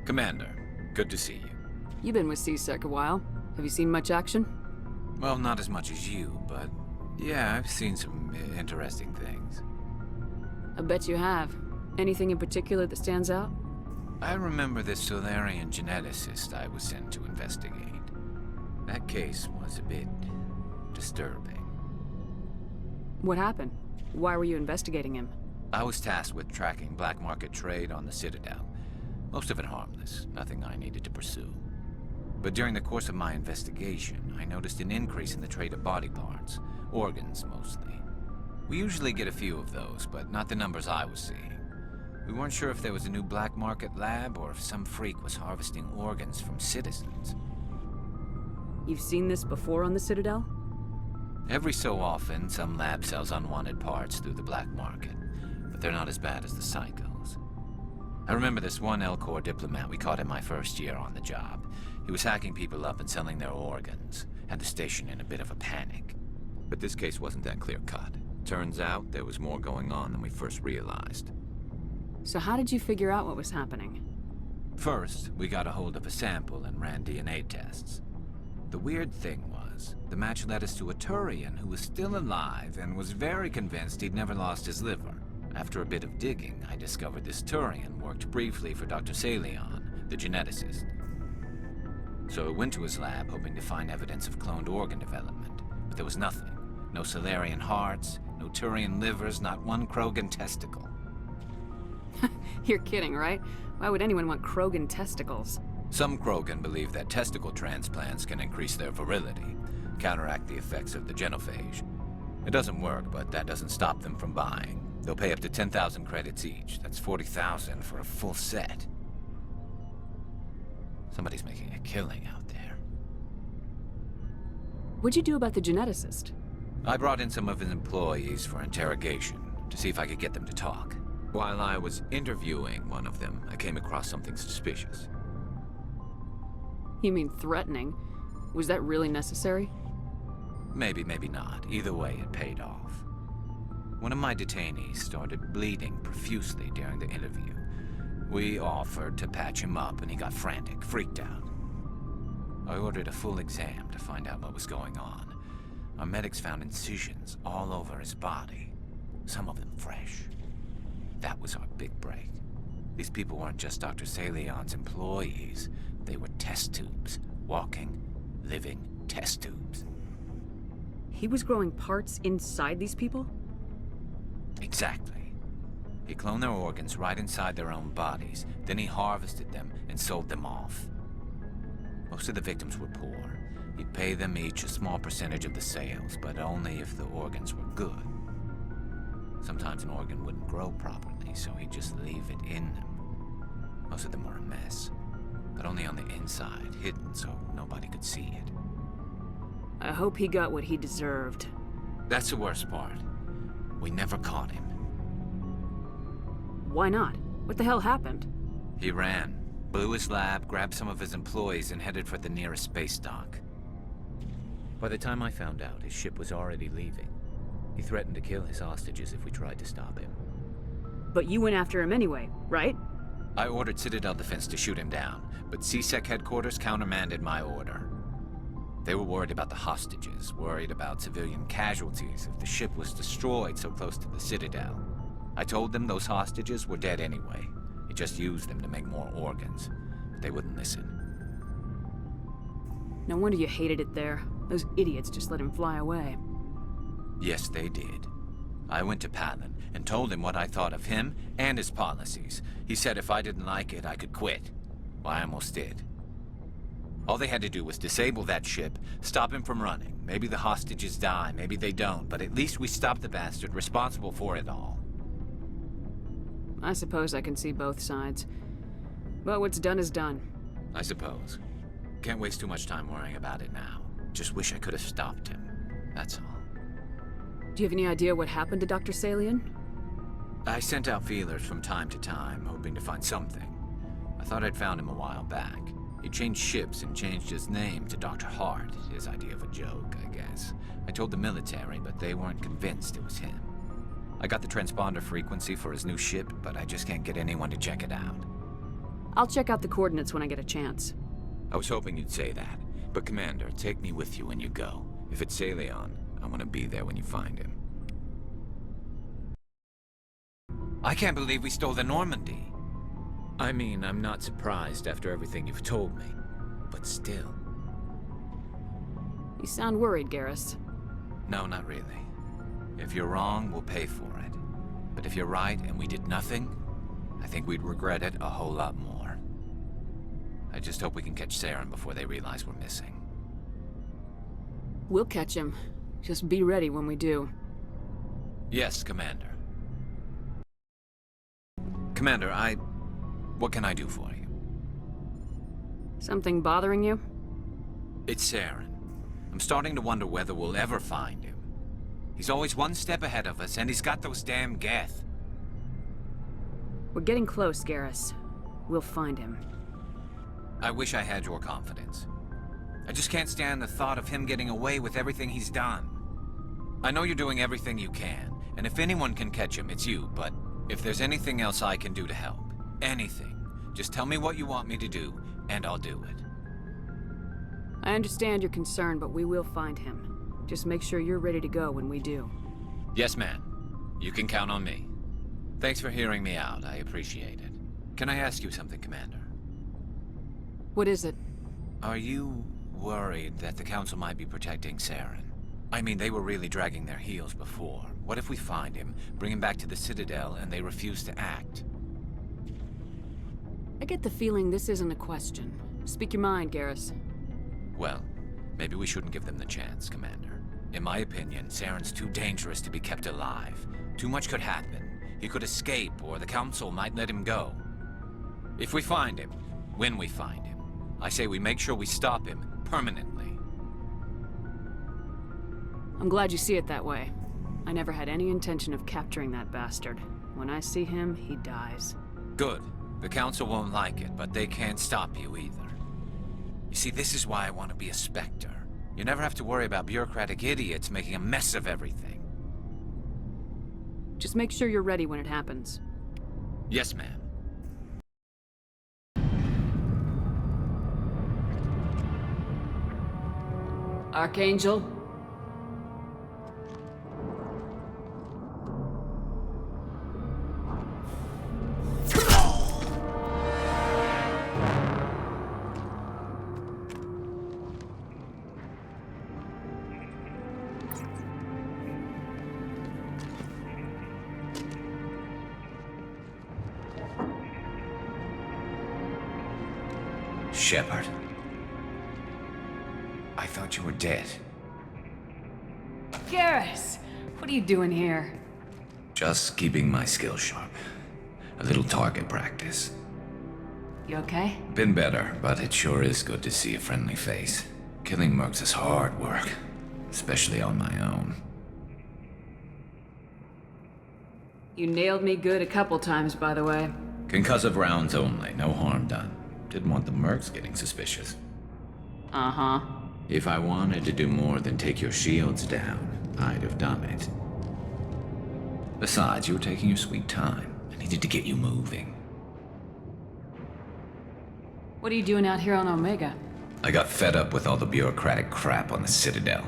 Commander, good to see you. You've been with CSEC a while. Have you seen much action? Well, not as much as you, but yeah, I've seen some interesting things. I bet you have. Anything in particular that stands out? I remember this Solarian geneticist I was sent to investigate. That case was a bit disturbing. What happened? Why were you investigating him? I was tasked with tracking black market trade on the Citadel. Most of it harmless, nothing I needed to pursue. But during the course of my investigation, I noticed an increase in the trade of body parts, organs mostly. We usually get a few of those, but not the numbers I was seeing. We weren't sure if there was a new black market lab or if some freak was harvesting organs from citizens. You've seen this before on the Citadel? Every so often, some lab sells unwanted parts through the black market, but they're not as bad as the psychos. I remember this one L-Corps diplomat we caught in my first year on the job. He was hacking people up and selling their organs, had the station in a bit of a panic. But this case wasn't that clear-cut. Turns out there was more going on than we first realized. So how did you figure out what was happening? First, we got a hold of a sample and ran DNA tests. The weird thing was, the match led us to a Turian who was still alive and was very convinced he'd never lost his liver. After a bit of digging, I discovered this Turian worked briefly for Dr. Salion, the geneticist. So I went to his lab hoping to find evidence of cloned organ development, but there was nothing. No Solarian hearts, no Turian livers, not one Krogan testicle. You're kidding, right? Why would anyone want Krogan testicles? Some Krogan believe that testicle transplants can increase their virility, counteract the effects of the genophage. It doesn't work, but that doesn't stop them from buying. They'll pay up to 10,000 credits each. That's 40,000 for a full set. Somebody's making a killing out there. What'd you do about the geneticist? I brought in some of his employees for interrogation, to see if I could get them to talk. While I was interviewing one of them, I came across something suspicious. You mean threatening? Was that really necessary? Maybe, maybe not. Either way, it paid off. One of my detainees started bleeding profusely during the interview. We offered to patch him up, and he got frantic, freaked out. I ordered a full exam to find out what was going on. Our medics found incisions all over his body, some of them fresh. That was our big break. These people weren't just Dr. Salion's employees. They were test tubes. Walking, living test tubes. He was growing parts inside these people? Exactly. He cloned their organs right inside their own bodies. Then he harvested them and sold them off. Most of the victims were poor. He'd pay them each a small percentage of the sales, but only if the organs were good. Sometimes an organ wouldn't grow properly, so he'd just leave it in them. Most of them were a mess, but only on the inside, hidden so nobody could see it. I hope he got what he deserved. That's the worst part. We never caught him. Why not? What the hell happened? He ran, blew his lab, grabbed some of his employees, and headed for the nearest space dock. By the time I found out, his ship was already leaving. He threatened to kill his hostages if we tried to stop him. But you went after him anyway, right? I ordered Citadel Defense to shoot him down, but CSEC headquarters countermanded my order. They were worried about the hostages, worried about civilian casualties if the ship was destroyed so close to the Citadel. I told them those hostages were dead anyway. He just used them to make more organs, but they wouldn't listen. No wonder you hated it there. Those idiots just let him fly away. Yes, they did. I went to Palin and told him what I thought of him and his policies. He said if I didn't like it, I could quit. Well, I almost did. All they had to do was disable that ship, stop him from running. Maybe the hostages die, maybe they don't, but at least we stopped the bastard responsible for it all. I suppose I can see both sides. But what's done is done. I suppose. Can't waste too much time worrying about it now. Just wish I could have stopped him. That's all. Do you have any idea what happened to Dr. Salion? I sent out feelers from time to time, hoping to find something. I thought I'd found him a while back. He changed ships and changed his name to Dr. Hart, his idea of a joke, I guess. I told the military, but they weren't convinced it was him. I got the transponder frequency for his new ship, but I just can't get anyone to check it out. I'll check out the coordinates when I get a chance. I was hoping you'd say that. But Commander, take me with you when you go. If it's Saleon, I want to be there when you find him. I can't believe we stole the Normandy. I mean, I'm not surprised after everything you've told me. But still. You sound worried, Garrus. No, not really. If you're wrong, we'll pay for it. But if you're right and we did nothing, I think we'd regret it a whole lot more. I just hope we can catch Saren before they realize we're missing. We'll catch him. Just be ready when we do. Yes, Commander. Commander, what can I do for you? Something bothering you? It's Saren. I'm starting to wonder whether we'll ever find him. He's always one step ahead of us, and he's got those damn Geth. We're getting close, Garrus. We'll find him. I wish I had your confidence. I just can't stand the thought of him getting away with everything he's done. I know you're doing everything you can, and if anyone can catch him, it's you, but if there's anything else I can do to help, anything, just tell me what you want me to do, and I'll do it. I understand your concern, but we will find him. Just make sure you're ready to go when we do. Yes, ma'am. You can count on me. Thanks for hearing me out. I appreciate it. Can I ask you something, Commander? What is it? Are you worried that the Council might be protecting Saren? I mean, they were really dragging their heels before. What if we find him, bring him back to the Citadel, and they refuse to act? I get the feeling this isn't a question. Speak your mind, Garrus. Well, maybe we shouldn't give them the chance, Commander. In my opinion, Saren's too dangerous to be kept alive. Too much could happen. He could escape, or the Council might let him go. If we find him, when we find him, I say we make sure we stop him permanently. I'm glad you see it that way. I never had any intention of capturing that bastard. When I see him, he dies. Good. The Council won't like it, but they can't stop you either. You see, this is why I want to be a Spectre. You never have to worry about bureaucratic idiots making a mess of everything. Just make sure you're ready when it happens. Yes, ma'am. Archangel? Shepard. I thought you were dead. Garrus! What are you doing here? Just keeping my skills sharp. A little target practice. You okay? Been better, but it sure is good to see a friendly face. Killing mercs is hard work, especially on my own. You nailed me good a couple times, by the way. Concussive rounds only, no harm done. Didn't want the mercs getting suspicious. Uh-huh. If I wanted to do more than take your shields down, I'd have done it. Besides, you were taking your sweet time. I needed to get you moving. What are you doing out here on Omega? I got fed up with all the bureaucratic crap on the Citadel.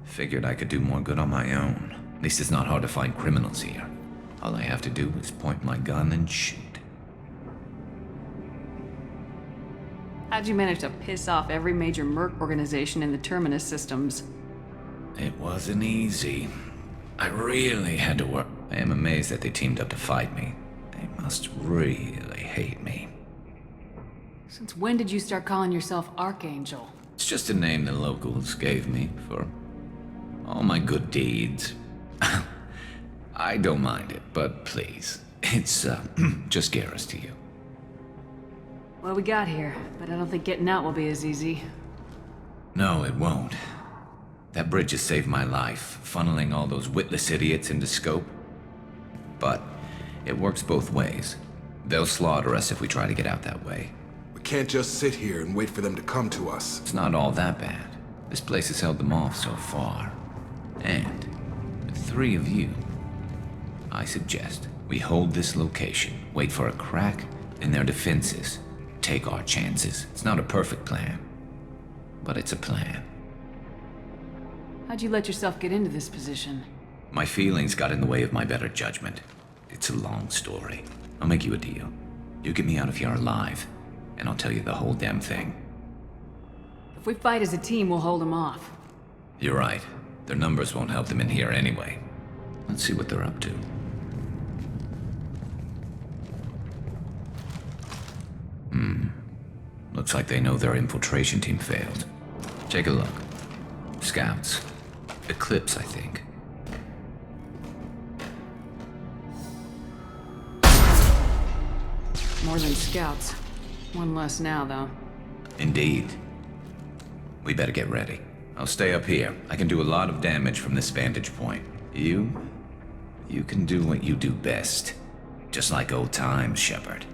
Figured I could do more good on my own. At least it's not hard to find criminals here. All I have to do is point my gun and shoot. How'd you manage to piss off every major merc organization in the Terminus systems? It wasn't easy. I really had to work. I am amazed that they teamed up to fight me. They must really hate me. Since when did you start calling yourself Archangel? It's just a name the locals gave me for all my good deeds. I don't mind it, but please, it's just Garrus to you. Well, we got here, but I don't think getting out will be as easy. No, it won't. That bridge has saved my life, funneling all those witless idiots into scope. But it works both ways. They'll slaughter us if we try to get out that way. We can't just sit here and wait for them to come to us. It's not all that bad. This place has held them off so far. And with 3 of you, I suggest we hold this location, wait for a crack, in their defenses, take our chances. It's not a perfect plan, but it's a plan. How'd you let yourself get into this position? My feelings got in the way of my better judgment. It's a long story. I'll make you a deal. You get me out of here alive, and I'll tell you the whole damn thing. If we fight as a team, we'll hold them off. You're right. Their numbers won't help them in here anyway. Let's see what they're up to. Looks like they know their infiltration team failed. Take a look. Scouts. Eclipse, I think. More than scouts. One less now, though. Indeed. We better get ready. I'll stay up here. I can do a lot of damage from this vantage point. You can do what you do best. Just like old times, Shepard.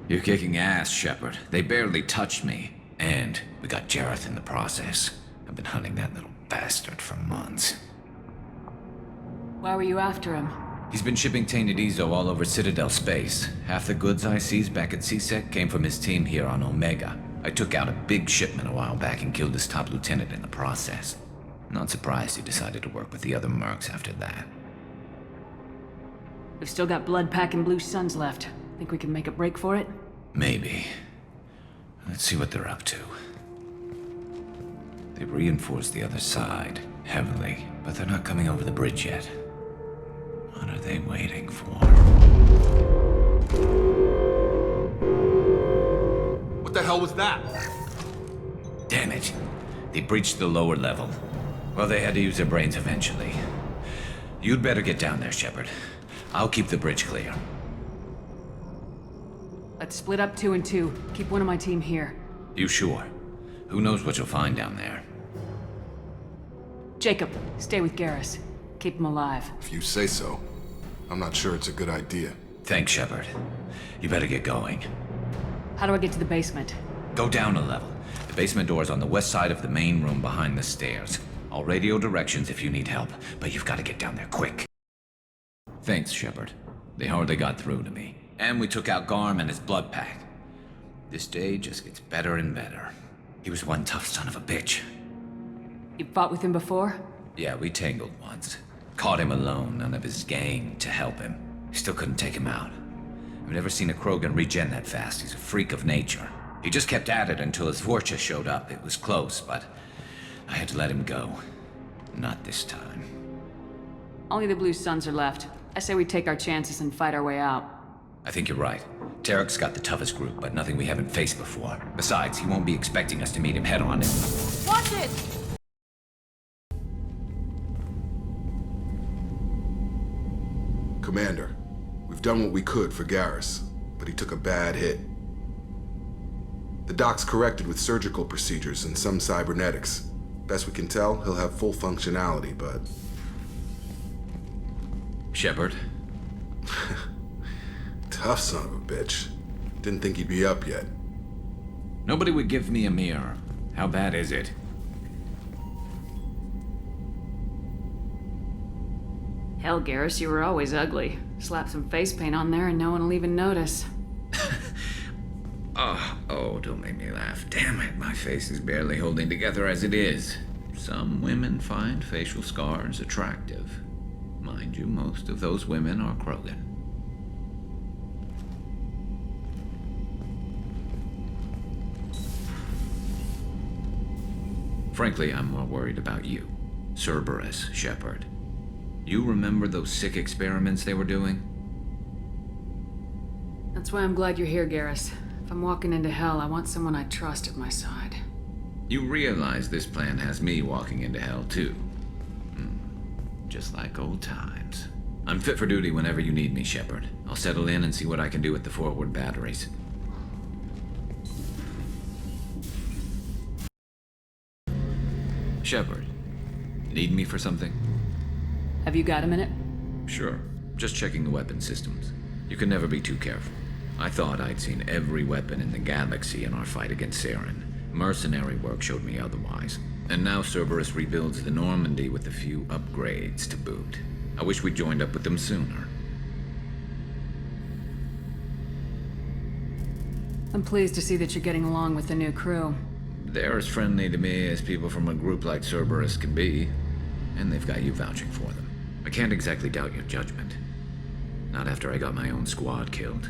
You're kicking ass, Shepard. They barely touched me. And we got Jareth in the process. I've been hunting that little bastard for months. Why were you after him? He's been shipping tainted Ezo all over Citadel space. Half the goods I seized back at CSEC came from his team here on Omega. I took out a big shipment a while back and killed his top lieutenant in the process. Not surprised he decided to work with the other mercs after that. We've still got blood pack and blue suns left. Think we can make a break for it? Maybe. Let's see what they're up to. They've reinforced the other side, heavily, but they're not coming over the bridge yet. What are they waiting for? What the hell was that? Damn it. They breached the lower level. Well, they had to use their brains eventually. You'd better get down there, Shepard. I'll keep the bridge clear. Let's split up 2 and 2. Keep one of my team here. You sure? Who knows what you'll find down there? Jacob, stay with Garrus. Keep him alive. If you say so. I'm not sure it's a good idea. Thanks, Shepard. You better get going. How do I get to the basement? Go down a level. The basement door's on the west side of the main room behind the stairs. I'll radio directions if you need help, but you've got to get down there quick. Thanks, Shepard. They hardly got through to me. And we took out Garm and his blood pack. This day just gets better and better. He was one tough son of a bitch. You fought with him before? Yeah, we tangled once. Caught him alone, none of his gang to help him. Still couldn't take him out. I've never seen a Krogan regen that fast. He's a freak of nature. He just kept at it until his Vorcha showed up. It was close, but I had to let him go. Not this time. Only the blue suns are left. I say we take our chances and fight our way out. I think you're right. Tarek's got the toughest group, but nothing we haven't faced before. Besides, he won't be expecting us to meet him head-on. Watch it! Commander, we've done what we could for Garrus, but he took a bad hit. The doc's corrected with surgical procedures and some cybernetics. Best we can tell, he'll have full functionality, but... Shepard? Tough son of a bitch. Didn't think he'd be up yet. Nobody would give me a mirror. How bad is it? Hell, Garrus, you were always ugly. Slap some face paint on there and no one will even notice. Oh, don't make me laugh. Damn it, my face is barely holding together as it is. Some women find facial scars attractive. Mind you, most of those women are Krogan. Frankly, I'm more worried about you. Cerberus, Shepard. You remember those sick experiments they were doing? That's why I'm glad you're here, Garrus. If I'm walking into hell, I want someone I trust at my side. You realize this plan has me walking into hell, too. Just like old times. I'm fit for duty whenever you need me, Shepard. I'll settle in and see what I can do with the forward batteries. Shepard, need me for something? Have you got a minute? Sure. Just checking the weapon systems. You can never be too careful. I thought I'd seen every weapon in the galaxy in our fight against Saren. Mercenary work showed me otherwise. And now Cerberus rebuilds the Normandy with a few upgrades to boot. I wish we'd joined up with them sooner. I'm pleased to see that you're getting along with the new crew. They're as friendly to me as people from a group like Cerberus can be. And they've got you vouching for them. I can't exactly doubt your judgment. Not after I got my own squad killed.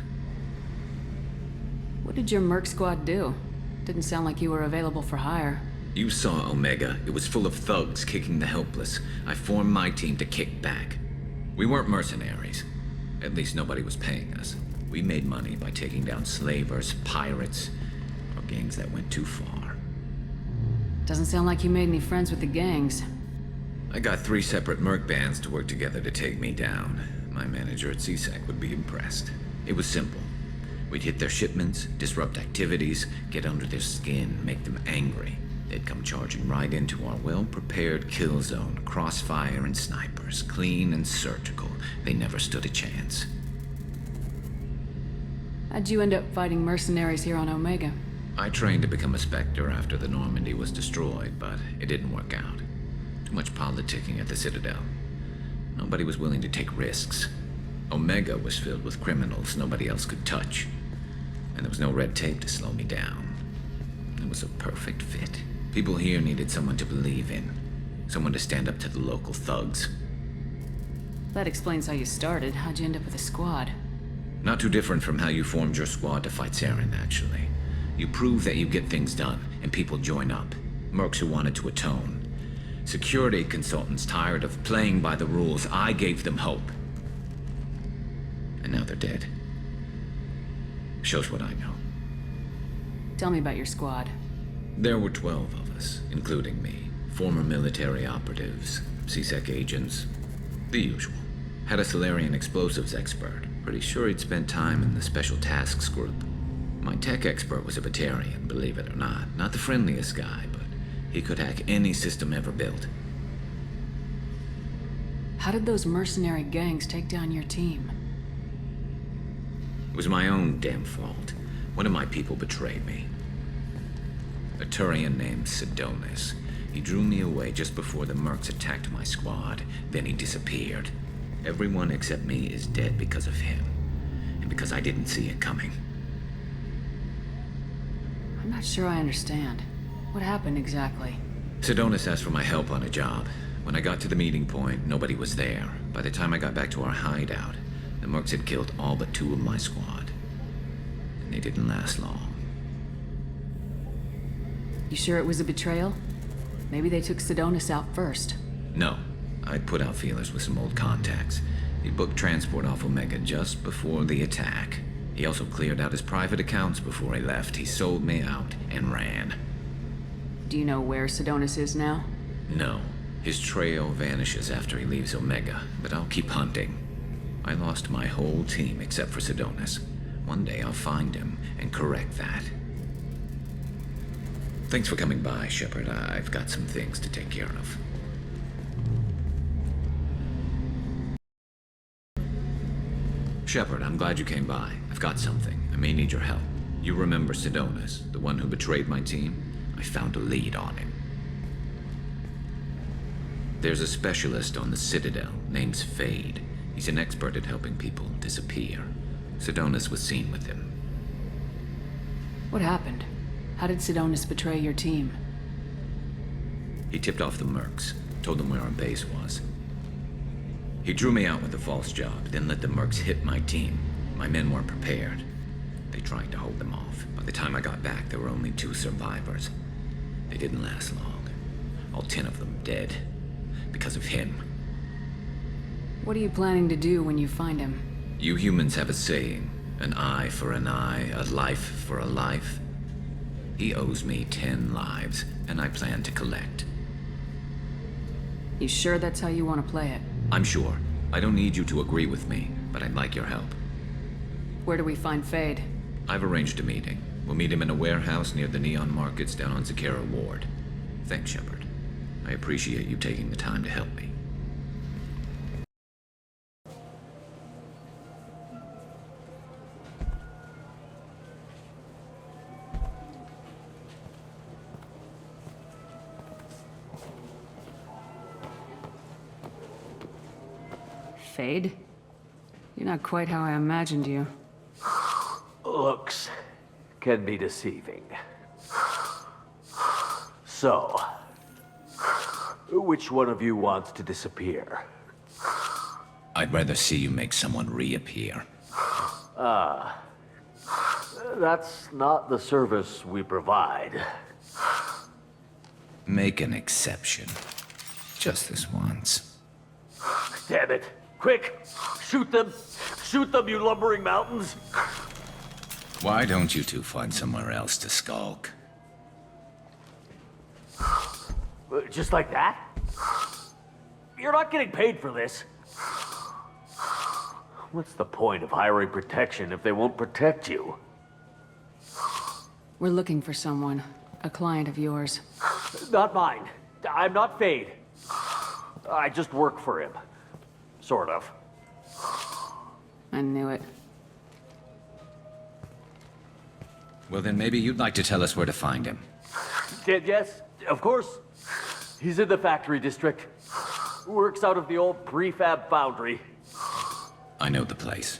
What did your merc squad do? Didn't sound like you were available for hire. You saw Omega. It was full of thugs kicking the helpless. I formed my team to kick back. We weren't mercenaries. At least nobody was paying us. We made money by taking down slavers, pirates, or gangs that went too far. Doesn't sound like you made any friends with the gangs. I got 3 separate merc bands to work together to take me down. My manager at CSEC would be impressed. It was simple. We'd hit their shipments, disrupt activities, get under their skin, make them angry. They'd come charging right into our well-prepared kill zone, crossfire and snipers, clean and surgical. They never stood a chance. How'd you end up fighting mercenaries here on Omega? I trained to become a Spectre after the Normandy was destroyed, but it didn't work out. Too much politicking at the Citadel. Nobody was willing to take risks. Omega was filled with criminals nobody else could touch. And there was no red tape to slow me down. It was a perfect fit. People here needed someone to believe in. Someone to stand up to the local thugs. That explains how you started. How'd you end up with a squad? Not too different from how you formed your squad to fight Saren, actually. You prove that you get things done, and people join up. Mercs who wanted to atone. Security consultants tired of playing by the rules. I gave them hope. And now they're dead. Shows what I know. Tell me about your squad. There were 12 of us, including me. Former military operatives, CSEC agents, the usual. Had a Solarian explosives expert. Pretty sure he'd spent time in the Special Tasks Group. My tech expert was a Batarian, believe it or not. Not the friendliest guy, but he could hack any system ever built. How did those mercenary gangs take down your team? It was my own damn fault. One of my people betrayed me. A Turian named Sidonis. He drew me away just before the mercs attacked my squad. Then he disappeared. Everyone except me is dead because of him. And because I didn't see it coming. I'm not sure I understand. What happened exactly? Sidonis asked for my help on a job. When I got to the meeting point, nobody was there. By the time I got back to our hideout, the mercs had killed all but 2 of my squad. And they didn't last long. You sure it was a betrayal? Maybe they took Sidonis out first. No. I'd put out feelers with some old contacts. He booked transport off Omega just before the attack. He also cleared out his private accounts before he left. He sold me out and ran. Do you know where Sidonis is now? No. His trail vanishes after he leaves Omega, but I'll keep hunting. I lost my whole team except for Sidonis. One day I'll find him and correct that. Thanks for coming by, Shepard. I've got some things to take care of. Shepard, I'm glad you came by. I've got something. I may need your help. You remember Sidonis, the one who betrayed my team? I found a lead on him. There's a specialist on the Citadel named Fade. He's an expert at helping people disappear. Sidonis was seen with him. What happened? How did Sidonis betray your team? He tipped off the mercs, told them where our base was. He drew me out with a false job, then let the mercs hit my team. My men weren't prepared. They tried to hold them off. By the time I got back, there were only 2 survivors. They didn't last long. All 10 of them dead. Because of him. What are you planning to do when you find him? You humans have a saying, an eye for an eye, a life for a life. He owes me 10 lives, and I plan to collect. You sure that's how you want to play it? I'm sure. I don't need you to agree with me, but I'd like your help. Where do we find Fade? I've arranged a meeting. We'll meet him in a warehouse near the Neon Markets down on Zakera Ward. Thanks, Shepard. I appreciate you taking the time to help me. Fade? You're not quite how I imagined you. Looks can be deceiving. So, which one of you wants to disappear? I'd rather see you make someone reappear. That's not the service we provide. Make an exception. Just this once. Damn it. Quick! Shoot them! Shoot them, you lumbering mountains! Why don't you two find somewhere else to skulk? Just like that? You're not getting paid for this. What's the point of hiring protection if they won't protect you? We're looking for someone. A client of yours. Not mine. I'm not Fade. I just work for him. Sort of. I knew it. Well, then maybe you'd like to tell us where to find him. Yes, of course. He's in the factory district. Works out of the old prefab foundry. I know the place.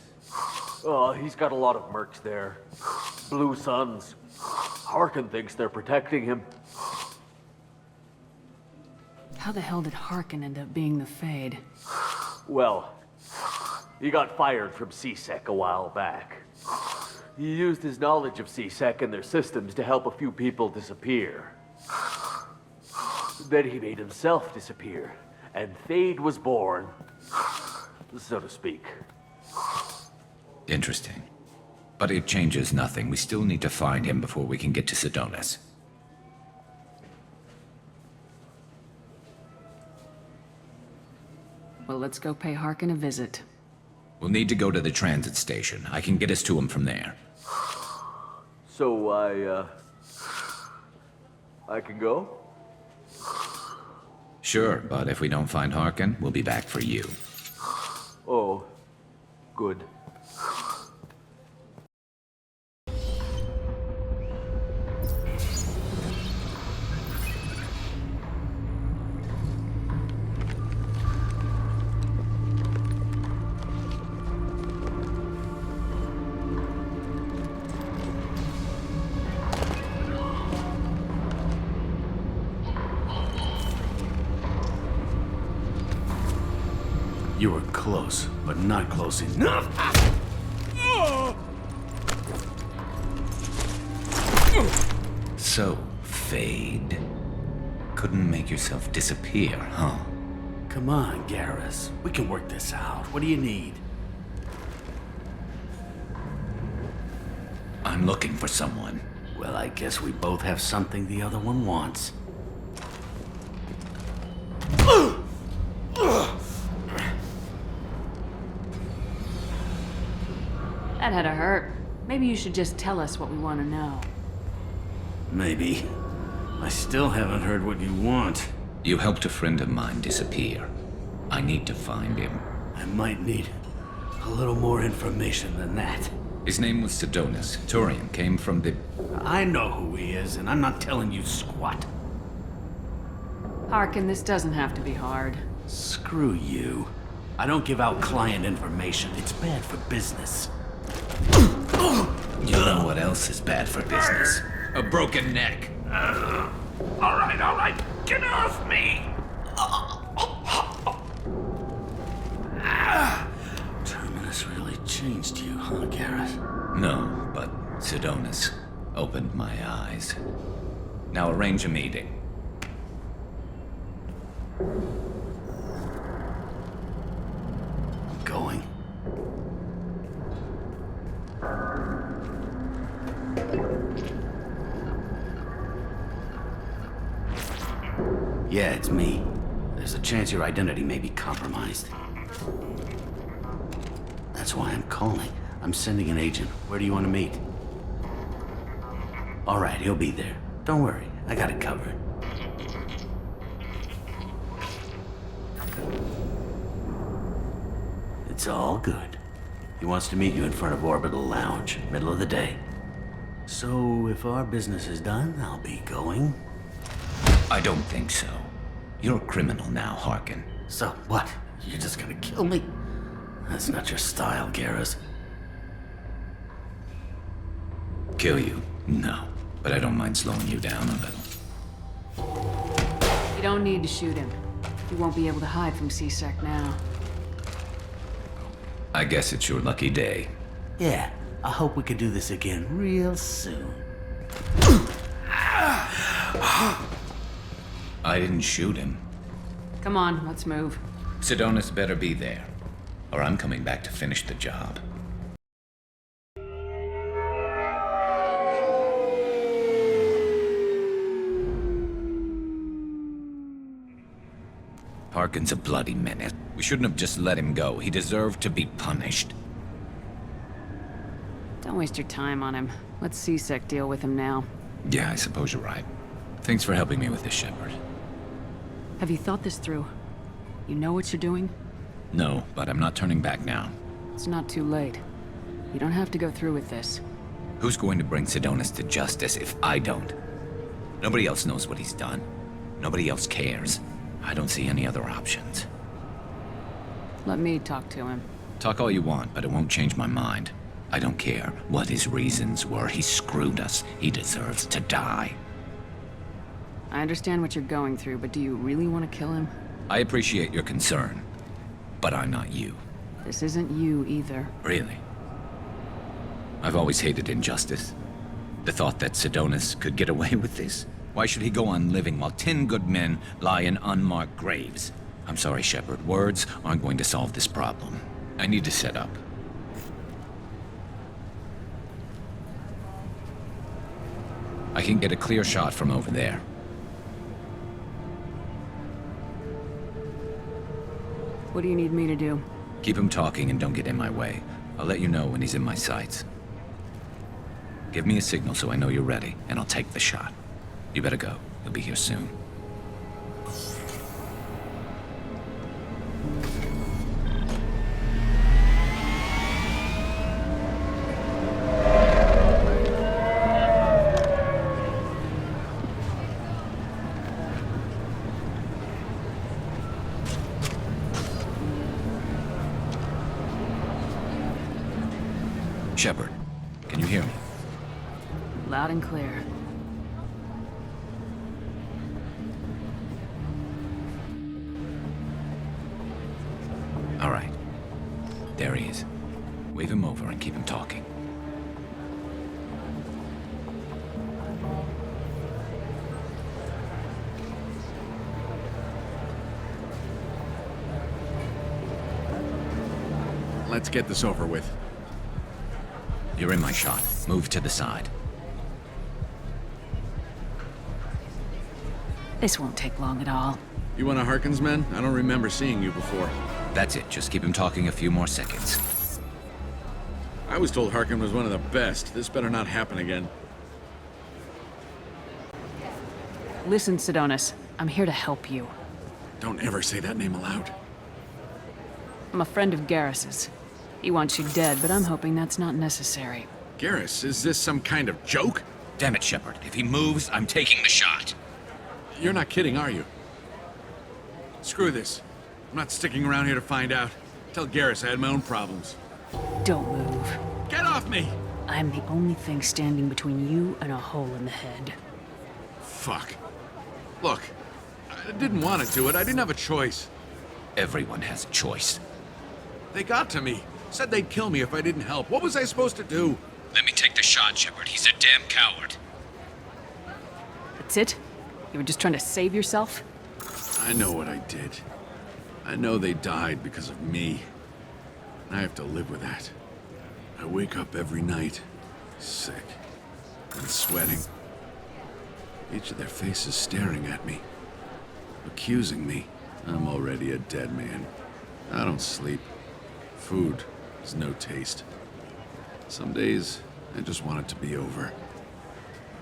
Oh, he's got a lot of mercs there. Blue Suns. Harkin thinks they're protecting him. How the hell did Harkin end up being the Fade? Well, he got fired from C-Sec a while back. He used his knowledge of C-Sec and their systems to help a few people disappear. Then he made himself disappear, and Fade was born, so to speak. Interesting. But it changes nothing. We still need to find him before we can get to Sedonis. Well, let's go pay Harkin a visit. We'll need to go to the transit station. I can get us to him from there. So I can go? Sure, but if we don't find Harkin, we'll be back for you. Oh, good. You were close, but not close enough. So, Fade. Couldn't make yourself disappear, huh? Come on, Garrus. We can work this out. What do you need? I'm looking for someone. Well, I guess we both have something the other one wants. That had to hurt. Maybe you should just tell us what we want to know. Maybe. I still haven't heard what you want. You helped a friend of mine disappear. I need to find him. I might need a little more information than that. His name was Sedonis. Turian came from the... I know who he is, and I'm not telling you squat. Harkin, this doesn't have to be hard. Screw you. I don't give out client information. It's bad for business. You know what else is bad for business? A broken neck. All right. Get off me! Terminus really changed you, huh, Garrus? No, but Sedonis opened my eyes. Now arrange a meeting. I'm going. Yeah, it's me. There's a chance your identity may be compromised. That's why I'm calling. I'm sending an agent. Where do you want to meet? All right, he'll be there. Don't worry, I got it covered. It's all good. He wants to meet you in front of Orbital Lounge, middle of the day. So, if our business is done, I'll be going. I don't think so. You're a criminal now, Harkin. So, what? You're just gonna kill me? That's not your style, Garrus. Kill you? No. But I don't mind slowing you down a little. You don't need to shoot him. You won't be able to hide from C-Sec now. I guess it's your lucky day. Yeah, I hope we can do this again real soon. I didn't shoot him. Come on, let's move. Sidonis better be there, or I'm coming back to finish the job. Harkin's a bloody menace. We shouldn't have just let him go. He deserved to be punished. Don't waste your time on him. Let C-Sec deal with him now. Yeah, I suppose you're right. Thanks for helping me with this, Shepard. Have you thought this through? You know what you're doing? No, but I'm not turning back now. It's not too late. You don't have to go through with this. Who's going to bring Sidonis to justice if I don't? Nobody else knows what he's done. Nobody else cares. I don't see any other options. Let me talk to him. Talk all you want, but it won't change my mind. I don't care what his reasons were. He screwed us. He deserves to die. I understand what you're going through, but do you really want to kill him? I appreciate your concern, but I'm not you. This isn't you either. Really? I've always hated injustice. The thought that Sidonis could get away with this. Why should he go on living while 10 good men lie in unmarked graves? I'm sorry, Shepard. Words aren't going to solve this problem. I need to set up. I can get a clear shot from over there. What do you need me to do? Keep him talking and don't get in my way. I'll let you know when he's in my sights. Give me a signal so I know you're ready, and I'll take the shot. You better go. He'll be here soon. Shepard, can you hear me? Loud and clear. All right. There he is. Wave him over and keep him talking. Let's get this over with. You're in my shot. Move to the side. This won't take long at all. You one of Harkin's men? I don't remember seeing you before. That's it. Just keep him talking a few more seconds. I was told Harkin was one of the best. This better not happen again. Listen, Sidonis. I'm here to help you. Don't ever say that name aloud. I'm a friend of Garrus's. He wants you dead, but I'm hoping that's not necessary. Garrus, is this some kind of joke? Damn it, Shepard. If he moves, I'm taking the shot. You're not kidding, are you? Screw this. I'm not sticking around here to find out. Tell Garrus I had my own problems. Don't move. Get off me! I'm the only thing standing between you and a hole in the head. Fuck. Look, I didn't want to do it. I didn't have a choice. Everyone has a choice. They got to me. Said they'd kill me if I didn't help. What was I supposed to do? Let me take the shot, Shepard. He's a damn coward. That's it? You were just trying to save yourself? I know what I did. I know they died because of me. I have to live with that. I wake up every night, sick and sweating. Each of their faces staring at me, accusing me. I'm already a dead man. I don't sleep. Food has no taste. Some days, I just want it to be over.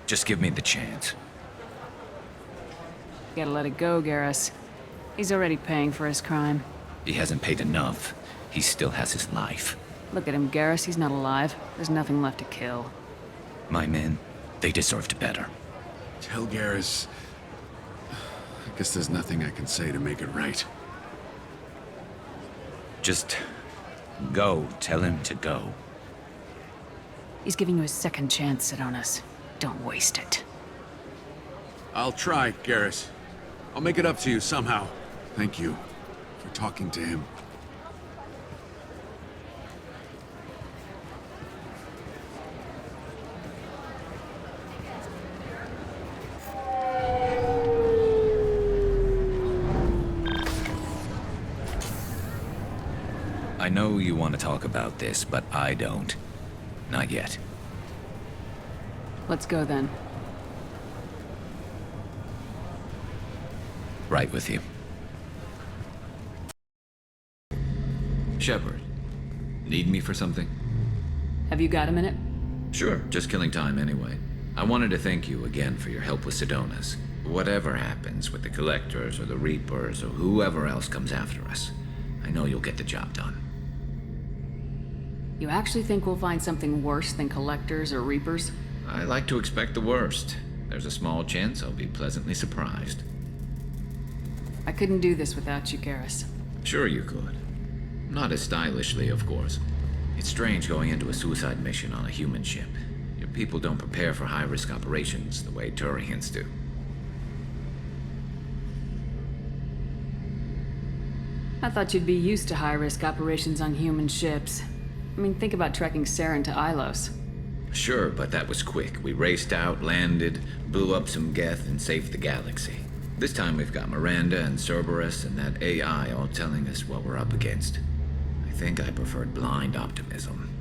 Just give me the chance. Gotta let it go, Garrus. He's already paying for his crime. He hasn't paid enough. He still has his life. Look at him, Garrus. He's not alive. There's nothing left to kill. My men, they deserved better. Tell Garrus... I guess there's nothing I can say to make it right. Just go. Tell him to go. He's giving you a second chance, Sedonis. Don't waste it. I'll try, Garrus. I'll make it up to you somehow. Thank you for talking to him. I know you want to talk about this, but I don't. Not yet. Let's go then. Right with you. Shepard, need me for something? Have you got a minute? Sure, just killing time anyway. I wanted to thank you again for your help with Sedonis. Whatever happens with the Collectors or the Reapers or whoever else comes after us, I know you'll get the job done. You actually think we'll find something worse than Collectors or Reapers? I like to expect the worst. There's a small chance I'll be pleasantly surprised. I couldn't do this without you, Garrus. Sure you could. Not as stylishly, of course. It's strange going into a suicide mission on a human ship. Your people don't prepare for high-risk operations the way Turians do. I thought you'd be used to high-risk operations on human ships. I mean, think about trekking Saren to Ilos. Sure, but that was quick. We raced out, landed, blew up some Geth, and saved the galaxy. This time we've got Miranda and Cerberus and that AI all telling us what we're up against. I think I preferred blind optimism.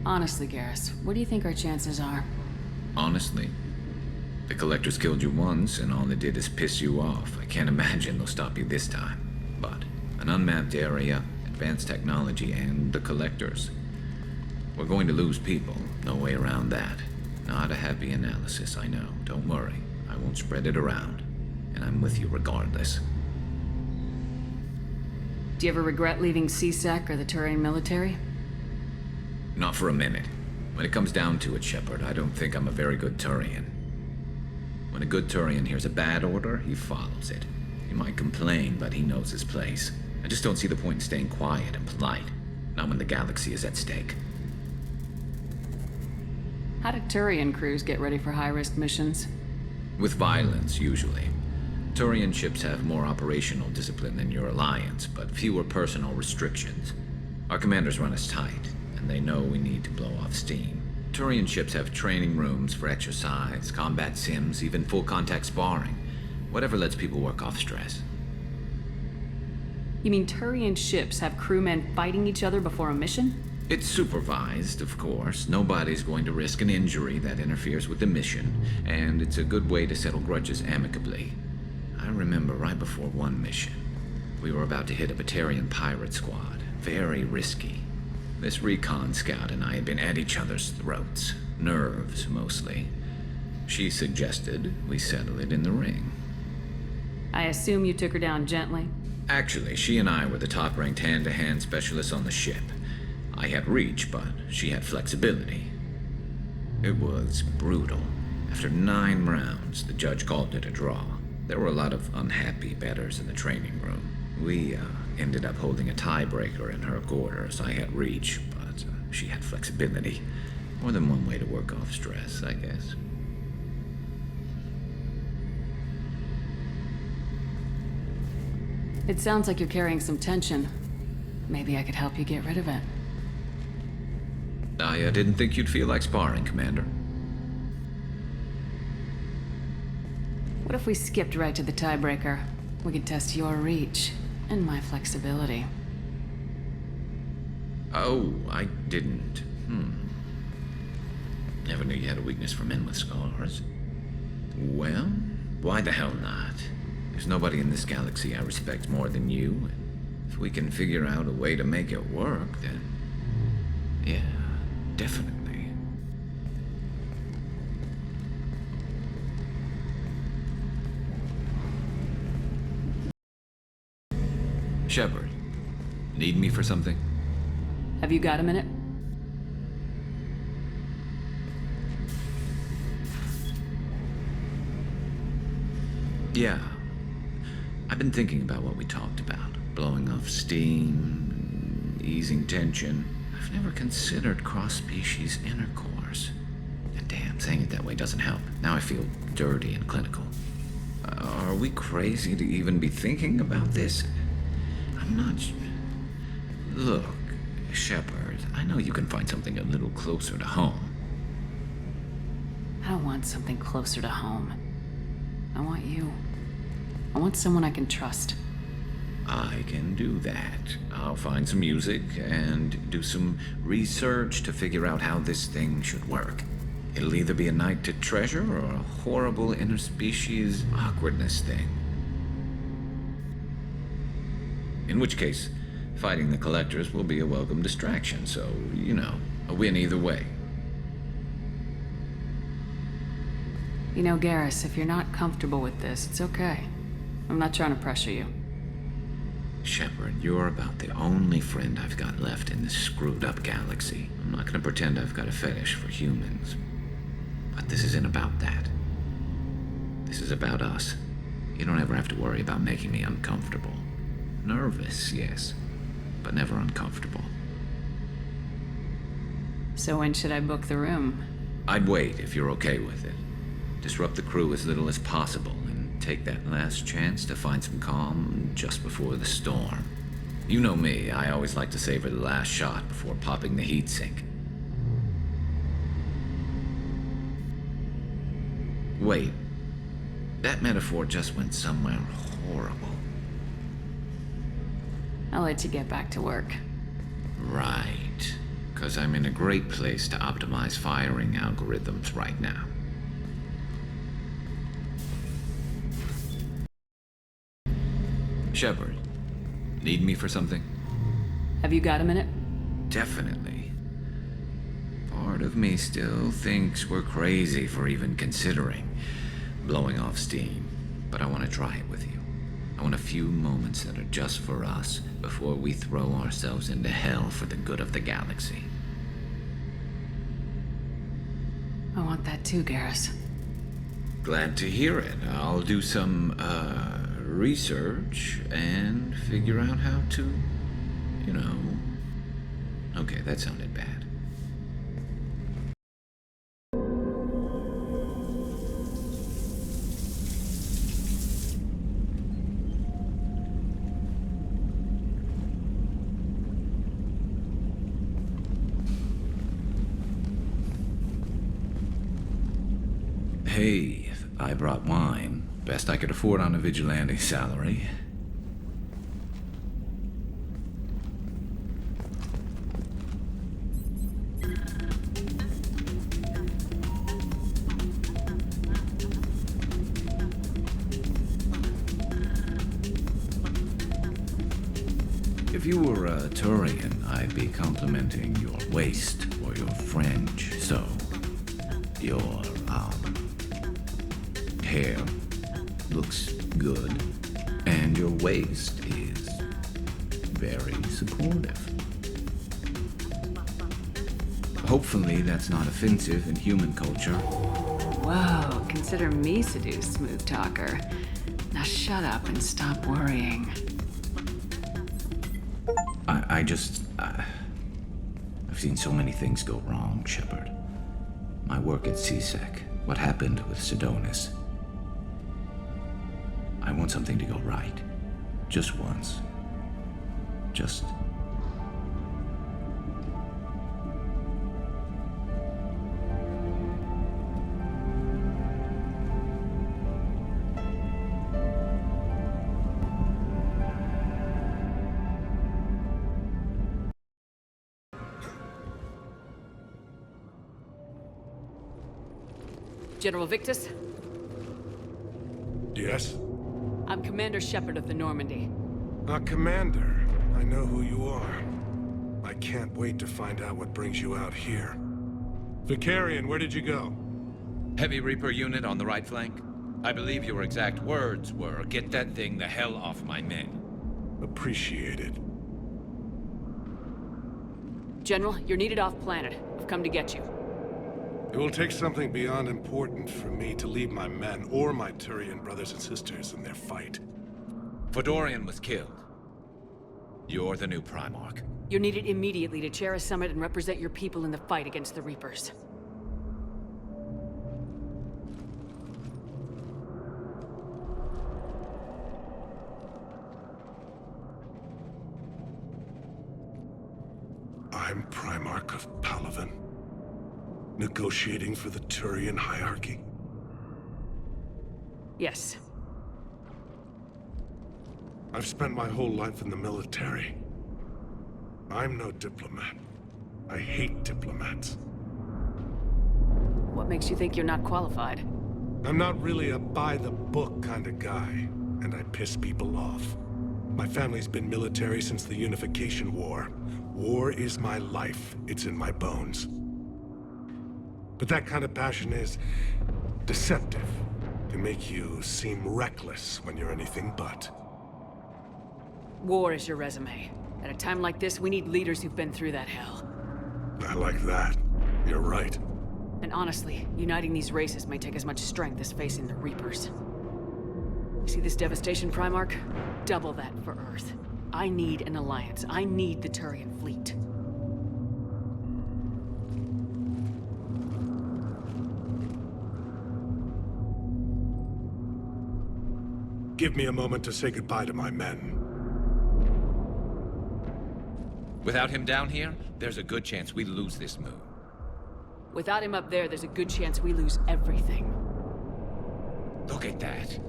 Honestly, Garrus, what do you think our chances are? Honestly, the Collectors killed you once, and all they did is piss you off. I can't imagine they'll stop you this time. But an unmapped area, advanced technology, and the Collectors. We're going to lose people. No way around that. Not a happy analysis, I know. Don't worry. I won't spread it around. And I'm with you regardless. Do you ever regret leaving CSEC or the Turian military? Not for a minute. When it comes down to it, Shepard, I don't think I'm a very good Turian. When a good Turian hears a bad order, he follows it. He might complain, but he knows his place. I just don't see the point in staying quiet and polite. Not when the galaxy is at stake. How do Turian crews get ready for high-risk missions? With violence, usually. Turian ships have more operational discipline than your alliance, but fewer personal restrictions. Our commanders run us tight, and they know we need to blow off steam. Turian ships have training rooms for exercise, combat sims, even full-contact sparring. Whatever lets people work off stress. You mean Turian ships have crewmen fighting each other before a mission? It's supervised, of course. Nobody's going to risk an injury that interferes with the mission, and it's a good way to settle grudges amicably. I remember right before one mission, we were about to hit a Batarian pirate squad. Very risky. This recon scout and I had been at each other's throats. Nerves, mostly. She suggested we settle it in the ring. I assume you took her down gently? Actually, she and I were the top-ranked hand-to-hand specialists on the ship. I had reach, but she had flexibility. It was brutal. After 9 rounds, the judge called it a draw. There were a lot of unhappy bettors in the training room. We ended up holding a tiebreaker in her quarters. I had reach, but she had flexibility. More than one way to work off stress, I guess. It sounds like you're carrying some tension. Maybe I could help you get rid of it. I didn't think you'd feel like sparring, Commander. What if we skipped right to the tiebreaker? We could test your reach and my flexibility. Oh, I didn't. Never knew you had a weakness for men with scars. Well, why the hell not? There's nobody in this galaxy I respect more than you, and if we can figure out a way to make it work, then... yeah, definitely. Shepard, need me for something? Have you got a minute? Yeah. I've been thinking about what we talked about. Blowing off steam, easing tension. I've never considered cross-species intercourse. And damn, saying it that way doesn't help. Now I feel dirty and clinical. Are we crazy to even be thinking about this? I'm not... Look, Shepard, I know you can find something a little closer to home. I don't want something closer to home. I want you. I want someone I can trust. I can do that. I'll find some music and do some research to figure out how this thing should work. It'll either be a night to treasure or a horrible interspecies awkwardness thing. In which case, fighting the Collectors will be a welcome distraction, so, you know, a win either way. You know, Garrus, if you're not comfortable with this, it's okay. I'm not trying to pressure you. Shepard, you're about the only friend I've got left in this screwed-up galaxy. I'm not gonna pretend I've got a fetish for humans. But this isn't about that. This is about us. You don't ever have to worry about making me uncomfortable. Nervous, yes, but never uncomfortable. So when should I book the room? I'd wait if you're okay with it. Disrupt the crew as little as possible and take that last chance to find some calm just before the storm. You know me, I always like to savor the last shot before popping the heatsink. Wait, that metaphor just went somewhere horrible. I'll let you get back to work. Right, because I'm in a great place to optimize firing algorithms right now. Shepard, need me for something? Have you got a minute? Definitely. Part of me still thinks we're crazy for even considering blowing off steam, but I want to try it with you. I want a few moments that are just for us before we throw ourselves into hell for the good of the galaxy. I want that too, Garrus. Glad to hear it. I'll do some, research and figure out how to, you know... Okay, that sounded bad. Hey, I brought wine. Best I could afford on a vigilante salary. If you were a Turian, I'd be complimenting your waist or your fringe, so... your, hair looks good, and your waist is very supportive. Hopefully that's not offensive in human culture. Whoa, consider me seduced, smooth talker. Now shut up and stop worrying. I've seen so many things go wrong, Shepard. My work at CSEC, what happened with Sidonis. I want something to go right. Just once. Just... General Victus? Yes? I'm Commander Shepard of the Normandy. Commander. I know who you are. I can't wait to find out what brings you out here. Vakarian, where did you go? Heavy Reaper unit on the right flank. I believe your exact words were, "Get that thing the hell off my men." Appreciated. General, you're needed off planet. I've come to get you. It will take something beyond important for me to leave my men or my Turian brothers and sisters in their fight. Fedorian was killed. You're the new Primarch. You're needed immediately to chair a summit and represent your people in the fight against the Reapers. I'm Primarch of Palaven. Negotiating for the Turian hierarchy? Yes. I've spent my whole life in the military. I'm no diplomat. I hate diplomats. What makes you think you're not qualified? I'm not really a by-the-book kind of guy, and I piss people off. My family's been military since the Unification War. War is my life. It's in my bones. But that kind of passion is deceptive. Can make you seem reckless when you're anything but. War is your resume. At a time like this, we need leaders who've been through that hell. I like that. You're right. And honestly, uniting these races may take as much strength as facing the Reapers. See this devastation, Primarch? Double that for Earth. I need an alliance. I need the Turian fleet. Give me a moment to say goodbye to my men. Without him down here, there's a good chance we lose this moon. Without him up there's a good chance we lose everything. Look at that.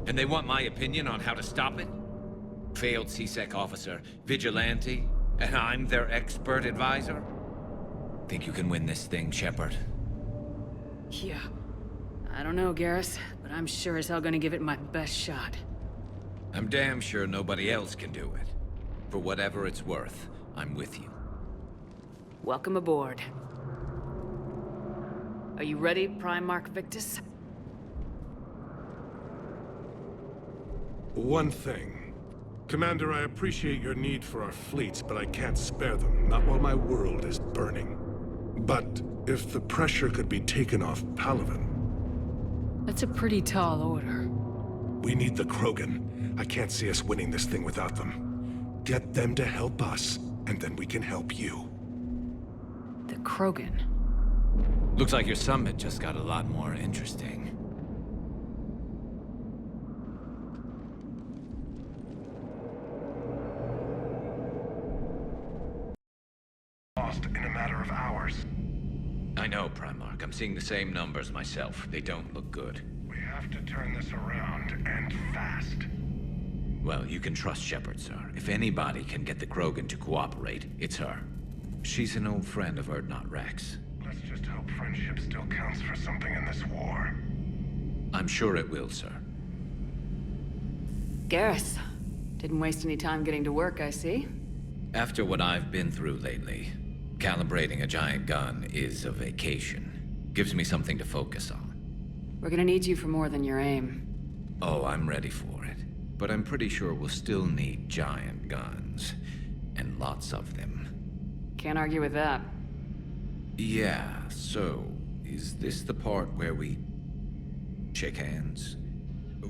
And they want my opinion on how to stop it? Failed CSEC officer, vigilante, and I'm their expert advisor? Think you can win this thing, Shepard? Yeah. I don't know, Garrus, but I'm sure as hell gonna give it my best shot. I'm damn sure nobody else can do it. For whatever it's worth, I'm with you. Welcome aboard. Are you ready, Primarch Victus? One thing. Commander, I appreciate your need for our fleets, but I can't spare them, not while my world is burning. But if the pressure could be taken off Palaven... That's a pretty tall order. We need the Krogan. I can't see us winning this thing without them. Get them to help us, and then we can help you. The Krogan? Looks like your summit just got a lot more interesting. Lost in a matter of hours. I know, Primarch. I'm seeing the same numbers myself. They don't look good. We have to turn this around, and fast. Well, you can trust Shepard, sir. If anybody can get the Krogan to cooperate, it's her. She's an old friend of Urdnot Rex. Let's just hope friendship still counts for something in this war. I'm sure it will, sir. Garrus. Didn't waste any time getting to work, I see. After what I've been through lately, calibrating a giant gun is a vacation. Gives me something to focus on. We're gonna need you for more than your aim. Oh, I'm ready for it. But I'm pretty sure we'll still need giant guns. And lots of them. Can't argue with that. Yeah, so, is this the part where we shake hands?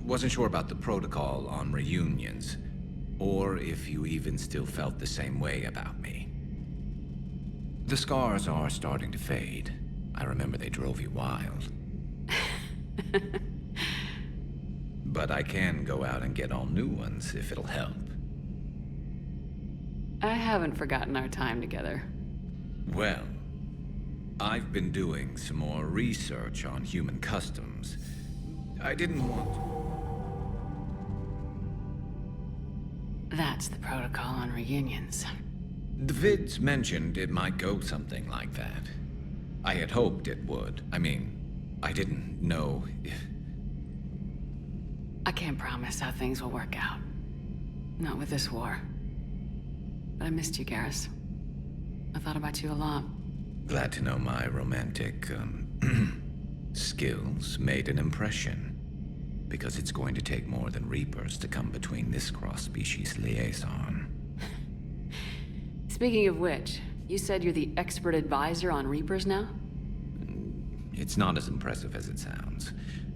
Wasn't sure about the protocol on reunions, or if you even still felt the same way about me. The scars are starting to fade. I remember they drove you wild. But I can go out and get all new ones if it'll help. I haven't forgotten our time together. Well, I've been doing some more research on human customs. I didn't want... That's the protocol on reunions. The vids mentioned it might go something like that. I had hoped it would. I mean, I didn't know if... I can't promise how things will work out. Not with this war. But I missed you, Garrus. I thought about you a lot. Glad to know my romantic, skills made an impression. Because it's going to take more than Reapers to come between this cross-species liaison. Speaking of which, you said you're the expert advisor on Reapers now? It's not as impressive as it sounds.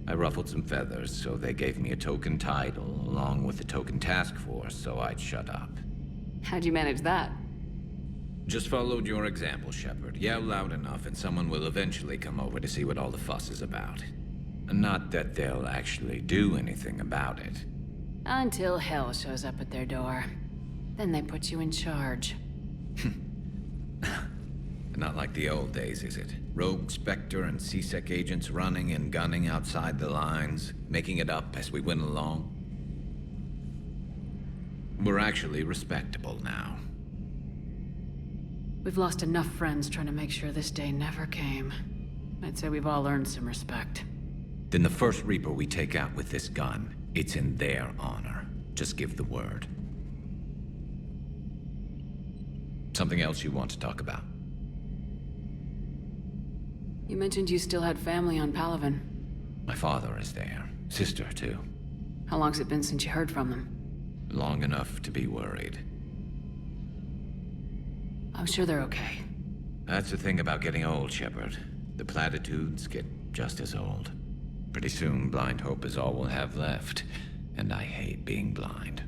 I ruffled some feathers, so they gave me a token title, along with a token task force, so I'd shut up. How'd you manage that? Just followed your example, Shepard. Yell loud enough and someone will eventually come over to see what all the fuss is about. Not that they'll actually do anything about it. Until hell shows up at their door. Then they put you in charge. Not like the old days, is it? Rogue Spectre and C-Sec agents running and gunning outside the lines, making it up as we went along. We're actually respectable now. We've lost enough friends trying to make sure this day never came. I'd say we've all earned some respect. Then the first Reaper we take out with this gun, it's in their honor. Just give the word. Something else you want to talk about? You mentioned you still had family on Palaven. My father is there. Sister, too. How long's it been since you heard from them? Long enough to be worried. I'm sure they're okay. That's the thing about getting old, Shepard. The platitudes get just as old. Pretty soon, blind hope is all we'll have left. And I hate being blind.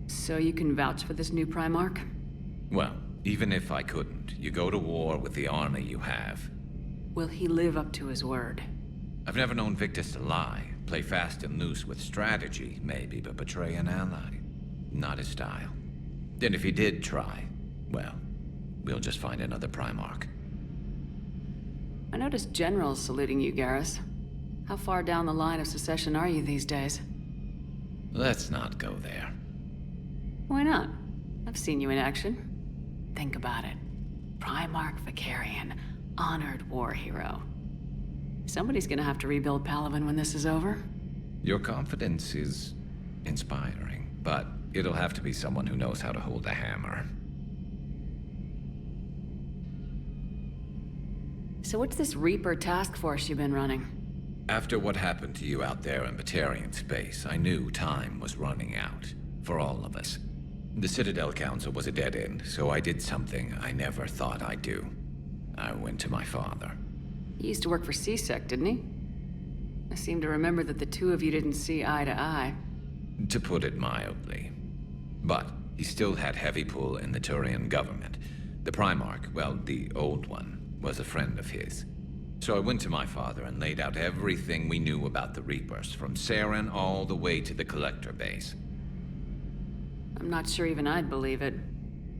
So you can vouch for this new Primarch? Well, even if I couldn't, you go to war with the army you have. Will he live up to his word? I've never known Victus to lie. Play fast and loose with strategy, maybe, but betray an ally. Not his style. Then if he did try, well, we'll just find another Primarch. I noticed generals saluting you, Garrus. How far down the line of secession are you these days? Let's not go there. Why not? I've seen you in action. Think about it. Primarch Vakarian, honored war hero. Somebody's gonna have to rebuild Palaven when this is over. Your confidence is inspiring, but it'll have to be someone who knows how to hold a hammer. So what's this Reaper task force you've been running? After what happened to you out there in Batarian space, I knew time was running out. For all of us. The Citadel Council was a dead end, so I did something I never thought I'd do. I went to my father. He used to work for C-Sec, didn't he? I seem to remember that the two of you didn't see eye to eye. To put it mildly. But he still had heavy pull in the Turian government. The Primarch, well, the old one, was a friend of his. So I went to my father and laid out everything we knew about the Reapers, from Saren all the way to the Collector base. I'm not sure even I'd believe it.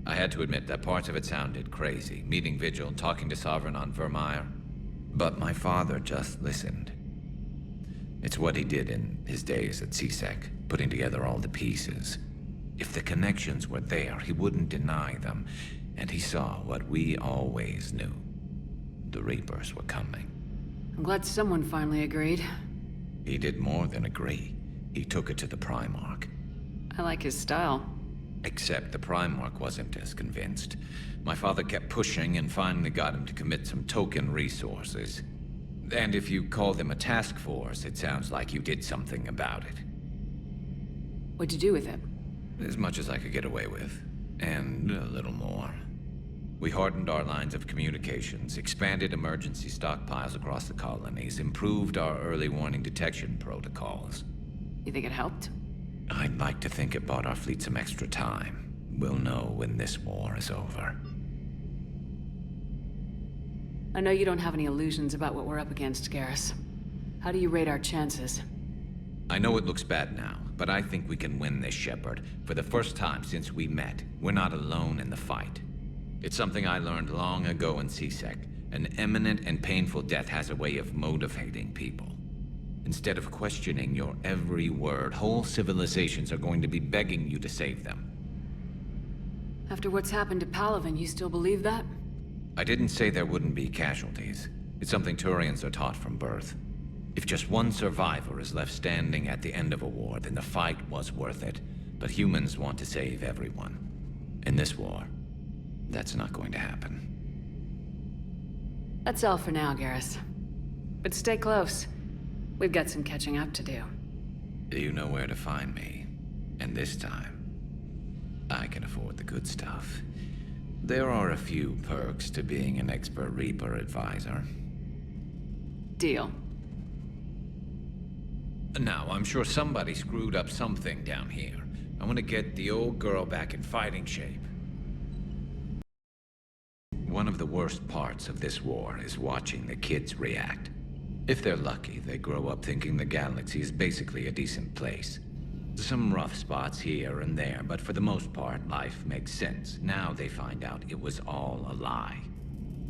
I had to admit that parts of it sounded crazy, meeting Vigil, talking to Sovereign on Vermeer. But my father just listened. It's what he did in his days at C-Sec, putting together all the pieces. If the connections were there, he wouldn't deny them, and he saw what we always knew. The Reapers were coming. I'm glad someone finally agreed. He did more than agree. He took it to the Primarch. I like his style. Except the Primarch wasn't as convinced. My father kept pushing and finally got him to commit some token resources. And if you call them a task force, it sounds like you did something about it. What'd you do with it? As much as I could get away with. And a little more. We hardened our lines of communications, expanded emergency stockpiles across the colonies, improved our early warning detection protocols. You think it helped? I'd like to think it bought our fleet some extra time. We'll know when this war is over. I know you don't have any illusions about what we're up against, Garrus. How do you rate our chances? I know it looks bad now, but I think we can win this, Shepard. For the first time since we met, we're not alone in the fight. It's something I learned long ago in C-Sec. An imminent and painful death has a way of motivating people. Instead of questioning your every word, whole civilizations are going to be begging you to save them. After what's happened to Palaven, you still believe that? I didn't say there wouldn't be casualties. It's something Turians are taught from birth. If just one survivor is left standing at the end of a war, then the fight was worth it. But humans want to save everyone. In this war, that's not going to happen. That's all for now, Garrus. But stay close. We've got some catching up to do. You know where to find me. And this time, I can afford the good stuff. There are a few perks to being an expert Reaper advisor. Deal. Now, I'm sure somebody screwed up something down here. I want to get the old girl back in fighting shape. One of the worst parts of this war is watching the kids react. If they're lucky, they grow up thinking the galaxy is basically a decent place. Some rough spots here and there, but for the most part, life makes sense. Now they find out it was all a lie.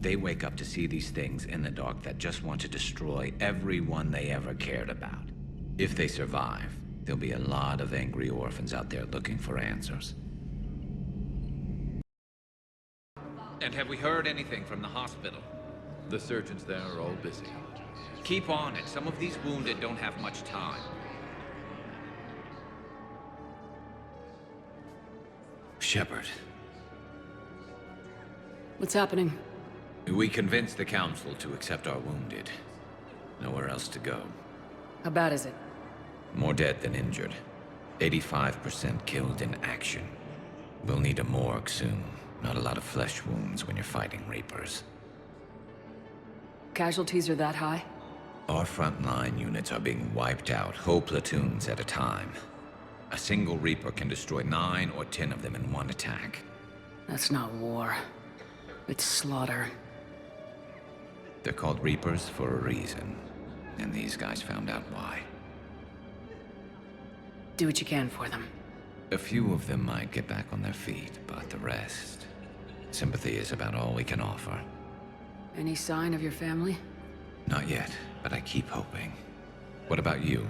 They wake up to see these things in the dark that just want to destroy everyone they ever cared about. If they survive, there'll be a lot of angry orphans out there looking for answers. And have we heard anything from the hospital? The surgeons there are all busy. Keep on it. Some of these wounded don't have much time. Shepard. What's happening? We convinced the Council to accept our wounded. Nowhere else to go. How bad is it? More dead than injured. 85% killed in action. We'll need a morgue soon. Not a lot of flesh wounds when you're fighting Reapers. Casualties are that high? Our frontline units are being wiped out, whole platoons at a time. A single Reaper can destroy 9 or 10 of them in one attack. That's not war. It's slaughter. They're called Reapers for a reason. And these guys found out why. Do what you can for them. A few of them might get back on their feet, but the rest... sympathy is about all we can offer. Any sign of your family? Not yet, but I keep hoping. What about you?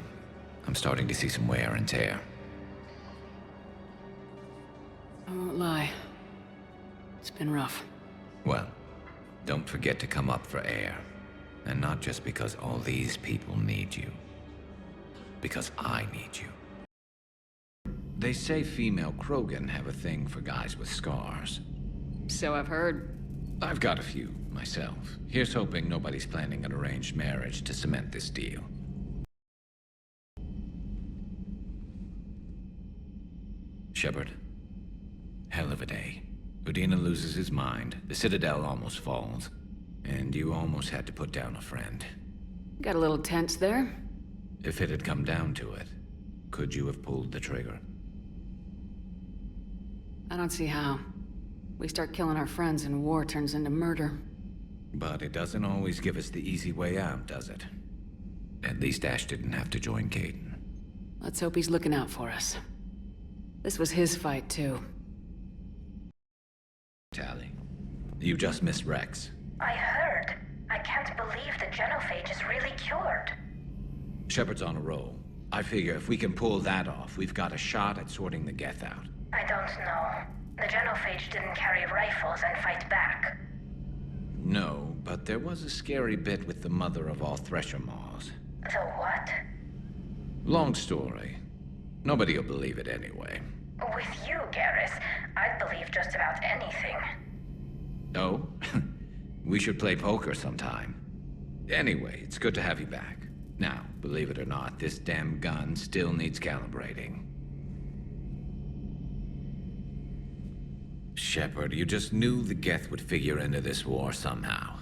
I'm starting to see some wear and tear. I won't lie. It's been rough. Well, don't forget to come up for air. And not just because all these people need you. Because I need you. They say female Krogan have a thing for guys with scars. So I've heard. I've got a few, myself. Here's hoping nobody's planning an arranged marriage to cement this deal. Shepard. Hell of a day. Udina loses his mind, the Citadel almost falls, and you almost had to put down a friend. Got a little tense there? If it had come down to it, could you have pulled the trigger? I don't see how. We start killing our friends and war turns into murder. But it doesn't always give us the easy way out, does it? At least Ash didn't have to join Caden. Let's hope he's looking out for us. This was his fight, too. Tally, you just missed Rex. I heard. I can't believe the genophage is really cured. Shepard's on a roll. I figure if we can pull that off, we've got a shot at sorting the Geth out. I don't know. The genophage didn't carry rifles and fight back. No, but there was a scary bit with the mother of all Thresher Maws. The what? Long story. Nobody'll believe it anyway. With you, Garrus, I'd believe just about anything. Oh? We should play poker sometime. Anyway, it's good to have you back. Now, believe it or not, this damn gun still needs calibrating. Shepard, you just knew the Geth would figure into this war somehow.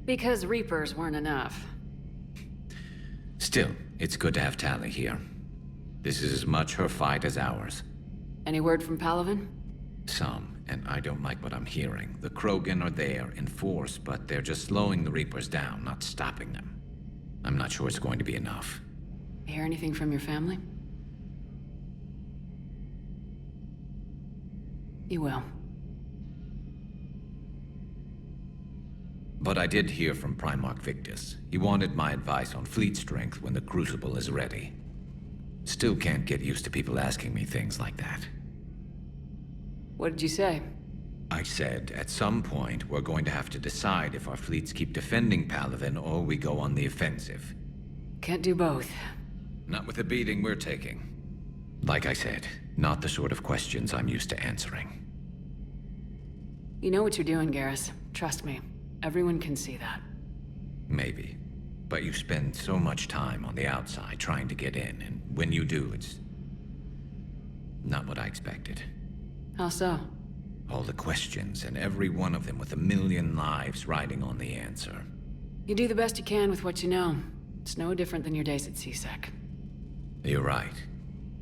Because Reapers weren't enough. Still, it's good to have Tally here. This is as much her fight as ours. Any word from Palaven? Some, and I don't like what I'm hearing. The Krogan are there in force, but they're just slowing the Reapers down, not stopping them. I'm not sure it's going to be enough. Hear anything from your family? You will. But I did hear from Primarch Victus. He wanted my advice on fleet strength when the Crucible is ready. Still can't get used to people asking me things like that. What did you say? I said, at some point, we're going to have to decide if our fleets keep defending Palaven or we go on the offensive. Can't do both. Not with the beating we're taking. Like I said, not the sort of questions I'm used to answering. You know what you're doing, Garrus. Trust me. Everyone can see that. Maybe. But you spend so much time on the outside trying to get in, and when you do, it's... not what I expected. How so? All the questions, and every one of them with a million lives riding on the answer. You do the best you can with what you know. It's no different than your days at CSEC. You're right.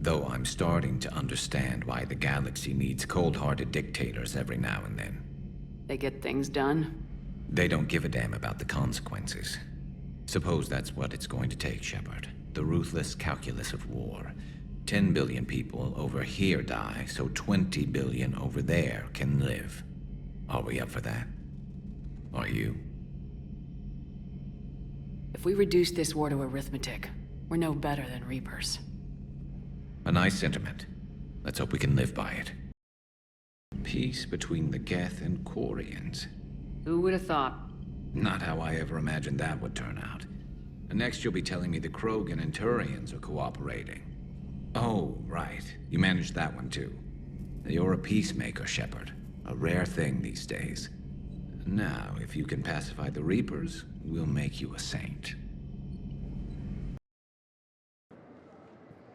Though I'm starting to understand why the galaxy needs cold-hearted dictators every now and then. They get things done? They don't give a damn about the consequences. Suppose that's what it's going to take, Shepard. The ruthless calculus of war. 10 billion people over here die, so 20 billion over there can live. Are we up for that? Are you? If we reduce this war to arithmetic, we're no better than Reapers. A nice sentiment. Let's hope we can live by it. Peace between the Geth and Quarians. Who would have thought? Not how I ever imagined that would turn out. And next you'll be telling me the Krogan and Turians are cooperating. Oh, right. You managed that one too. You're a peacemaker, Shepard. A rare thing these days. Now, if you can pacify the Reapers, we'll make you a saint.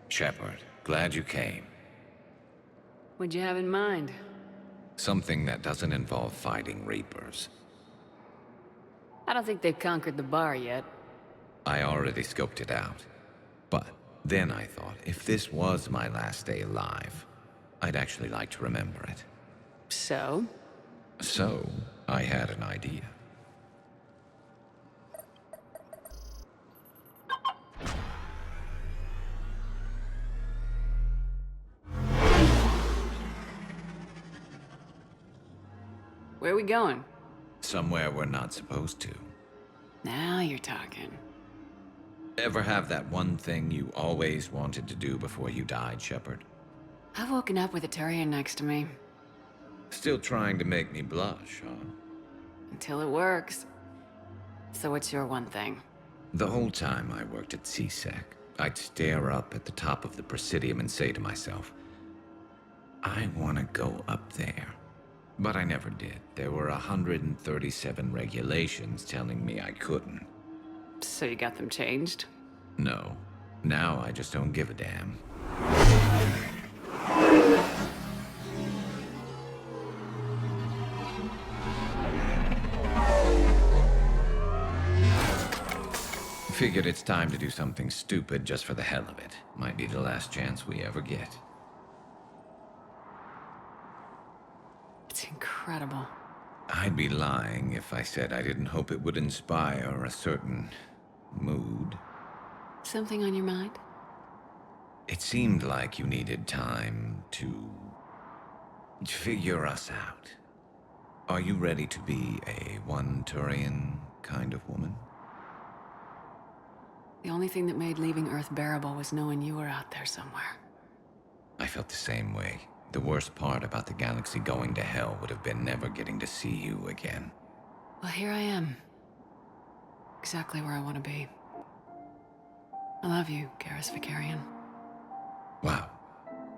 Shepard, glad you came. What'd you have in mind? Something that doesn't involve fighting Reapers. I don't think they've conquered the bar yet. I already scoped it out. But then I thought, if this was my last day alive, I'd actually like to remember it. So? So, I had an idea. Where are we going? Somewhere we're not supposed to. Now you're talking. Ever have that one thing you always wanted to do before you died, Shepard? I've woken up with a Turian next to me. Still trying to make me blush, huh? Until it works. So what's your one thing? The whole time I worked at CSEC, I'd stare up at the top of the Presidium and say to myself, I want to go up there. But I never did. There were 137 regulations telling me I couldn't. So you got them changed? No. Now I just don't give a damn. Figured it's time to do something stupid just for the hell of it. Might be the last chance we ever get. It's incredible. I'd be lying if I said I didn't hope it would inspire a certain mood. Something on your mind? It seemed like you needed time to figure us out. Are you ready to be a one-Turian kind of woman? The only thing that made leaving Earth bearable was knowing you were out there somewhere. I felt the same way. The worst part about the galaxy going to hell would have been never getting to see you again. Well, here I am. Exactly where I want to be. I love you, Garrus Vakarian. Wow.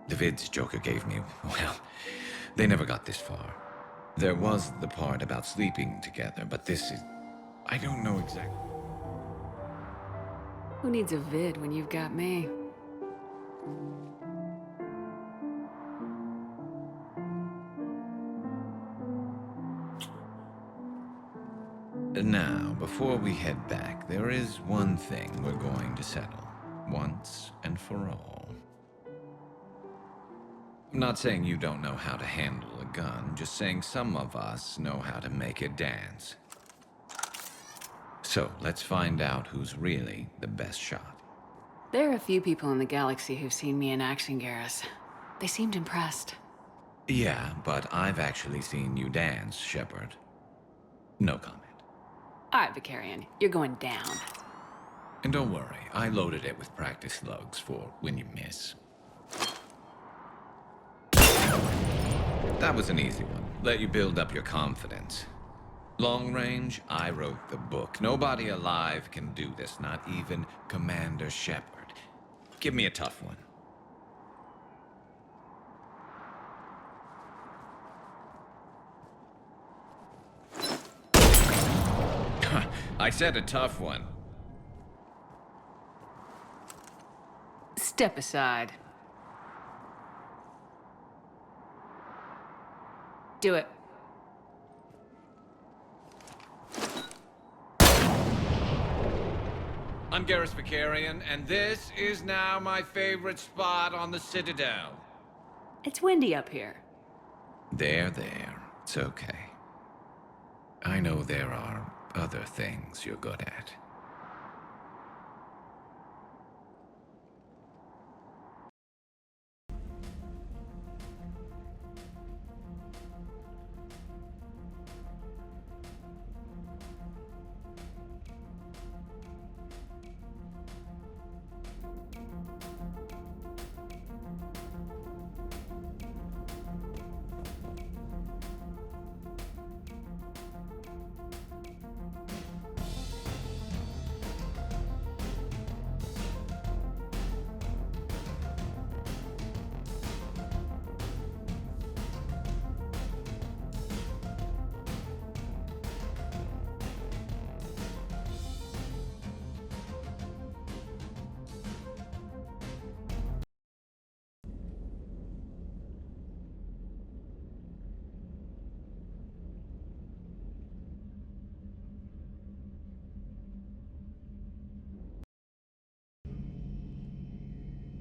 The vids Joker gave me, well, they never got this far. There was the part about sleeping together, but this is... I don't know exactly... Who needs a vid when you've got me? Now, before we head back, there is one thing we're going to settle, once and for all. I'm not saying you don't know how to handle a gun, just saying some of us know how to make it dance. So, let's find out who's really the best shot. There are a few people in the galaxy who've seen me in action, Garrus. They seemed impressed. Yeah, but I've actually seen you dance, Shepard. No comment. All right, Vakarian, you're going down. And don't worry, I loaded it with practice slugs for when you miss. That was an easy one. Let you build up your confidence. Long range, I wrote the book. Nobody alive can do this, not even Commander Shepard. Give me a tough one. I said a tough one. Step aside. Do it. I'm Garrus Vakarian, and this is now my favorite spot on the Citadel. It's windy up here. There. It's okay. I know there are other things you're good at.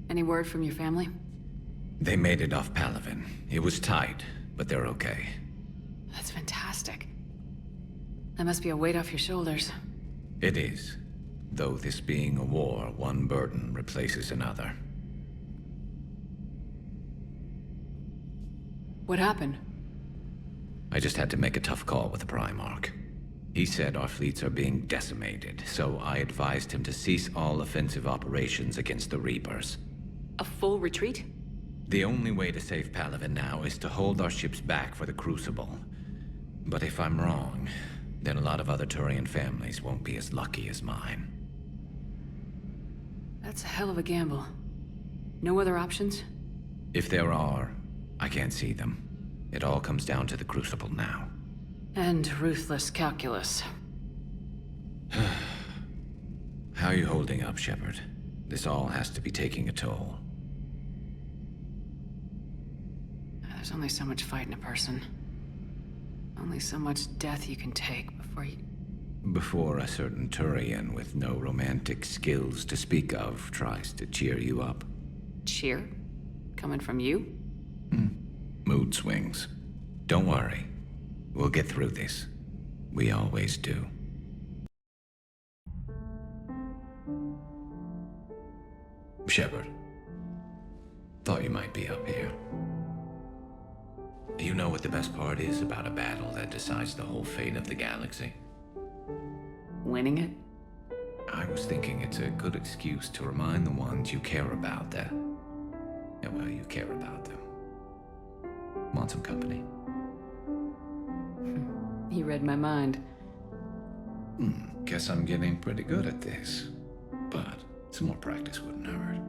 Any word from your family? They made it off Palaven. It was tight, but they're okay. That's fantastic. That must be a weight off your shoulders. It is. Though this being a war, one burden replaces another. What happened? I just had to make a tough call with the Primarch. He said our fleets are being decimated, so I advised him to cease all offensive operations against the Reapers. A full retreat? The only way to save Palaven now is to hold our ships back for the Crucible. But if I'm wrong, then a lot of other Turian families won't be as lucky as mine. That's a hell of a gamble. No other options? If there are, I can't see them. It all comes down to the Crucible now. And ruthless calculus. How are you holding up, Shepard? This all has to be taking a toll. There's only so much fight in a person. Only so much death you can take before you... Before a certain Turian with no romantic skills to speak of tries to cheer you up. Cheer? Coming from you? Mood swings. Don't worry. We'll get through this. We always do. Shepard. Thought you might be up here. You know what the best part is about a battle that decides the whole fate of the galaxy? Winning it? I was thinking it's a good excuse to remind the ones you care about that... Yeah, well, you care about them. Want some company? You read my mind. Guess I'm getting pretty good at this. But some more practice wouldn't hurt.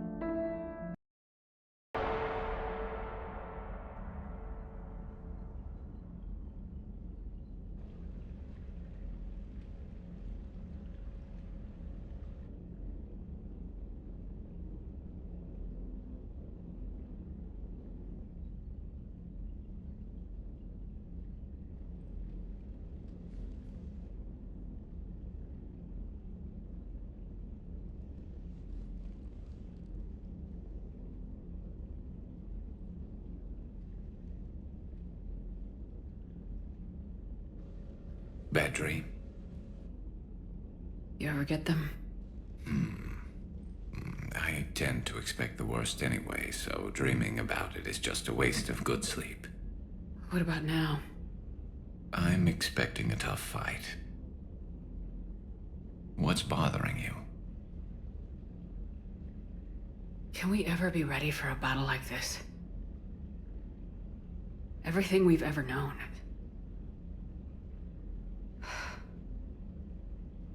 Bad dream? You ever get them? I tend to expect the worst anyway, so dreaming about it is just a waste of good sleep. What about now? I'm expecting a tough fight. What's bothering you? Can we ever be ready for a battle like this? Everything we've ever known.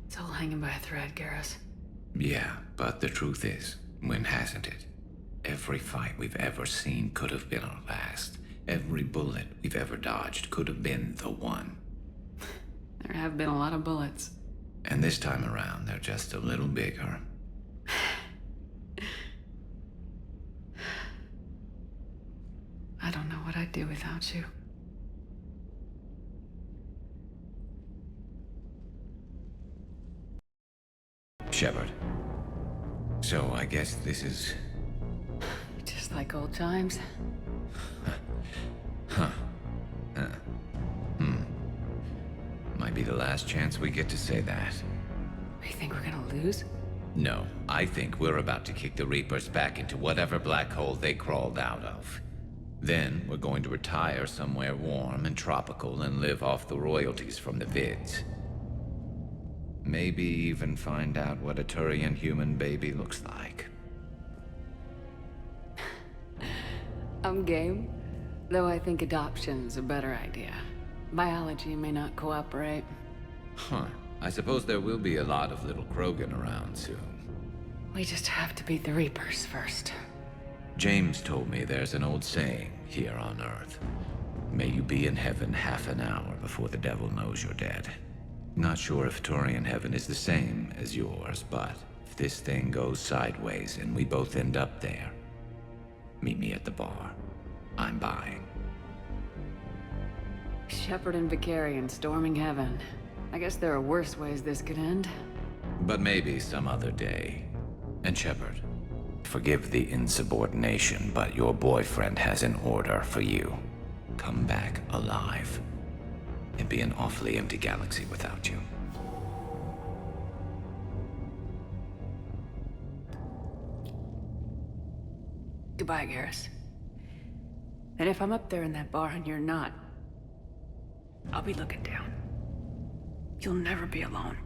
It's all hanging by a thread, Garrus. Yeah, but the truth is, when hasn't it? Every fight we've ever seen could have been our last. Every bullet we've ever dodged could have been the one. There have been a lot of bullets. And this time around, they're just a little bigger. I don't know what I'd do without you. Shepard, So I guess this is... Just like old times. Might be the last chance we get to say that. You think we're gonna lose? No, I think we're about to kick the Reapers back into whatever black hole they crawled out of. Then we're going to retire somewhere warm and tropical and live off the royalties from the vids. Maybe even find out what a Turian human baby looks like. I'm game. Though I think adoption's a better idea. Biology may not cooperate. Huh. I suppose there will be a lot of little Krogan around soon. We just have to beat the Reapers first. James told me there's an old saying here on Earth. May you be in heaven half an hour before the devil knows you're dead. Not sure if Turian heaven is the same as yours, but if this thing goes sideways and we both end up there, meet me at the bar. I'm buying. Shepard and Vakarian storming heaven. I guess there are worse ways this could end. But maybe some other day. And Shepard, forgive the insubordination, but your boyfriend has an order for you. Come back alive. It'd be an awfully empty galaxy without you. Goodbye, Garrus. And if I'm up there in that bar and you're not, I'll be looking down. You'll never be alone.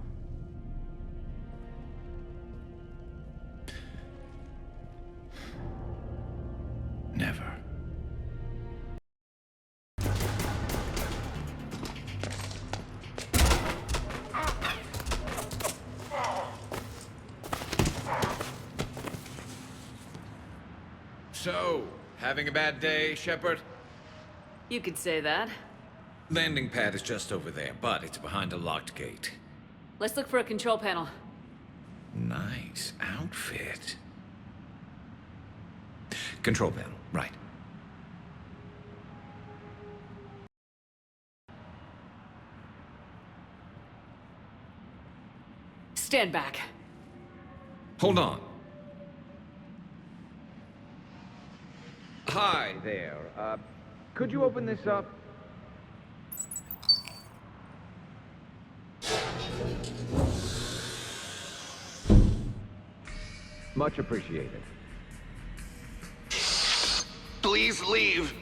Never. So, having a bad day, Shepard? You could say that. Landing pad is just over there, but it's behind a locked gate. Let's look for a control panel. Nice outfit. Control panel, right. Stand back. Hold on. Hi there. Could you open this up? Much appreciated. Please leave.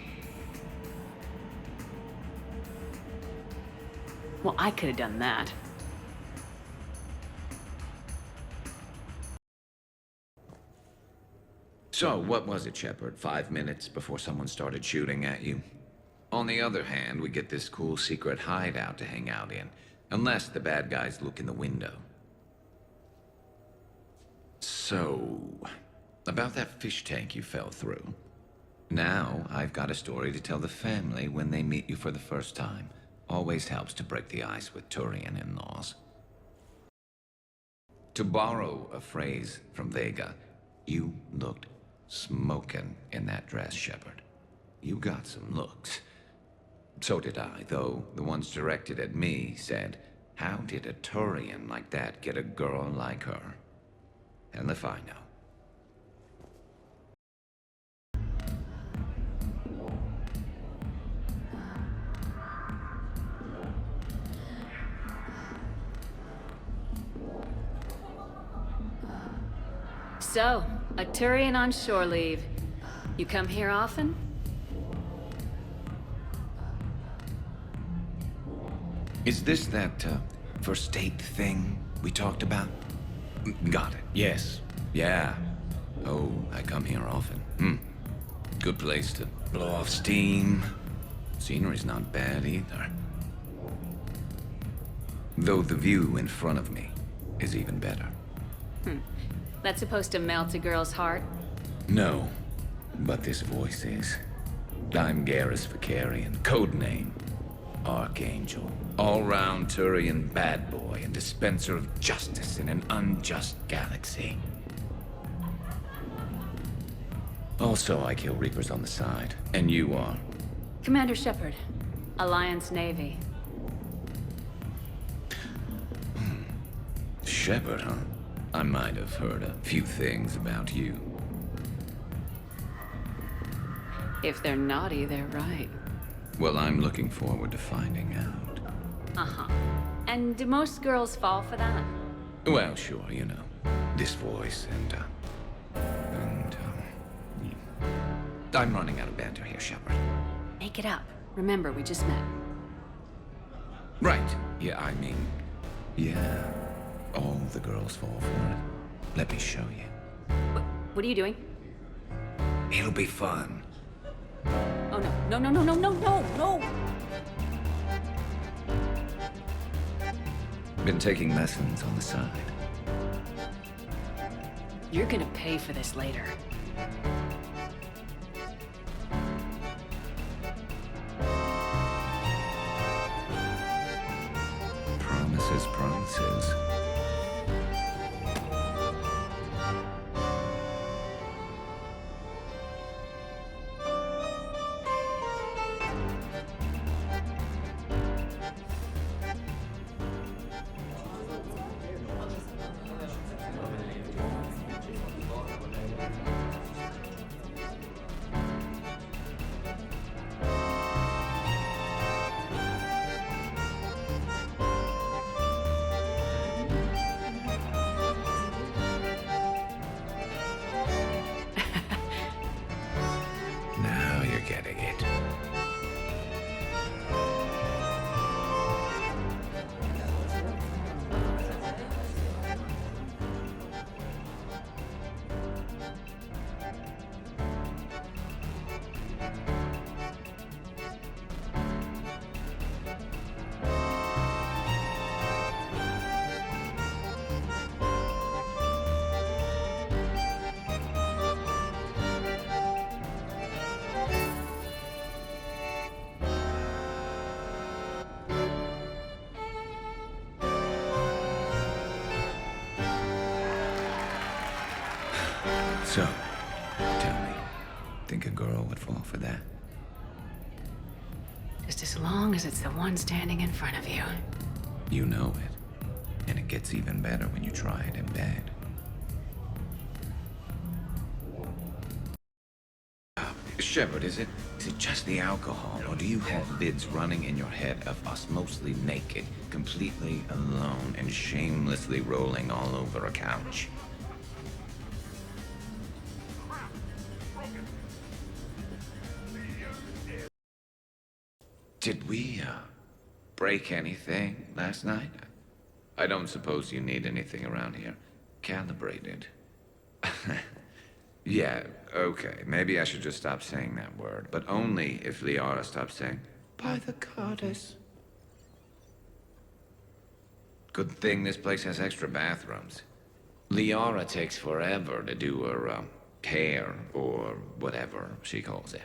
Well, I could have done that. So, what was it, Shepard? 5 minutes before someone started shooting at you? On the other hand, we get this cool secret hideout to hang out in, unless the bad guys look in the window. So, about that fish tank you fell through. Now, I've got a story to tell the family when they meet you for the first time. Always helps to break the ice with Turian in-laws. To borrow a phrase from Vega, you looked smokin' in that dress, Shepard. You got some looks. So did I, though the ones directed at me said, how did a Turian like that get a girl like her? And if I know. So, a Turian on shore leave. You come here often? Is this that, first date thing we talked about? Got it. Yes. Yeah. Oh, I come here often. Good place to blow off steam. Scenery's not bad either. Though the view in front of me is even better. That's supposed to melt a girl's heart? No, but this voice is. I'm Garrus Vakarian, codename Archangel. All-round Turian bad boy and dispenser of justice in an unjust galaxy. Also, I kill Reapers on the side. And you are? Commander Shepard, Alliance Navy. Shepard, huh? I might have heard a few things about you. If they're naughty, they're right. Well, I'm looking forward to finding out. Uh-huh. And do most girls fall for that? Well, sure, you know. This voice I'm running out of banter here, Shepard. Make it up. Remember, we just met. Right. Yeah, I mean, yeah. All the girls fall for it. Let me show you. What are you doing? It'll be fun. Oh, no. No. Been taking lessons on the side. You're gonna pay for this later. Promises. Now you're getting it. So, tell me, think a girl would fall for that? Just as long as it's the one standing in front of you. You know it. And it gets even better when you try it in bed. Shepard, is it just the alcohol, or do you have bids running in your head of us mostly naked, completely alone, and shamelessly rolling all over a couch? Did we, break anything last night? I don't suppose you need anything around here calibrated. Yeah, okay. Maybe I should just stop saying that word, but only if Liara stops saying, "By the goddess." Good thing this place has extra bathrooms. Liara takes forever to do her, hair, or whatever she calls it.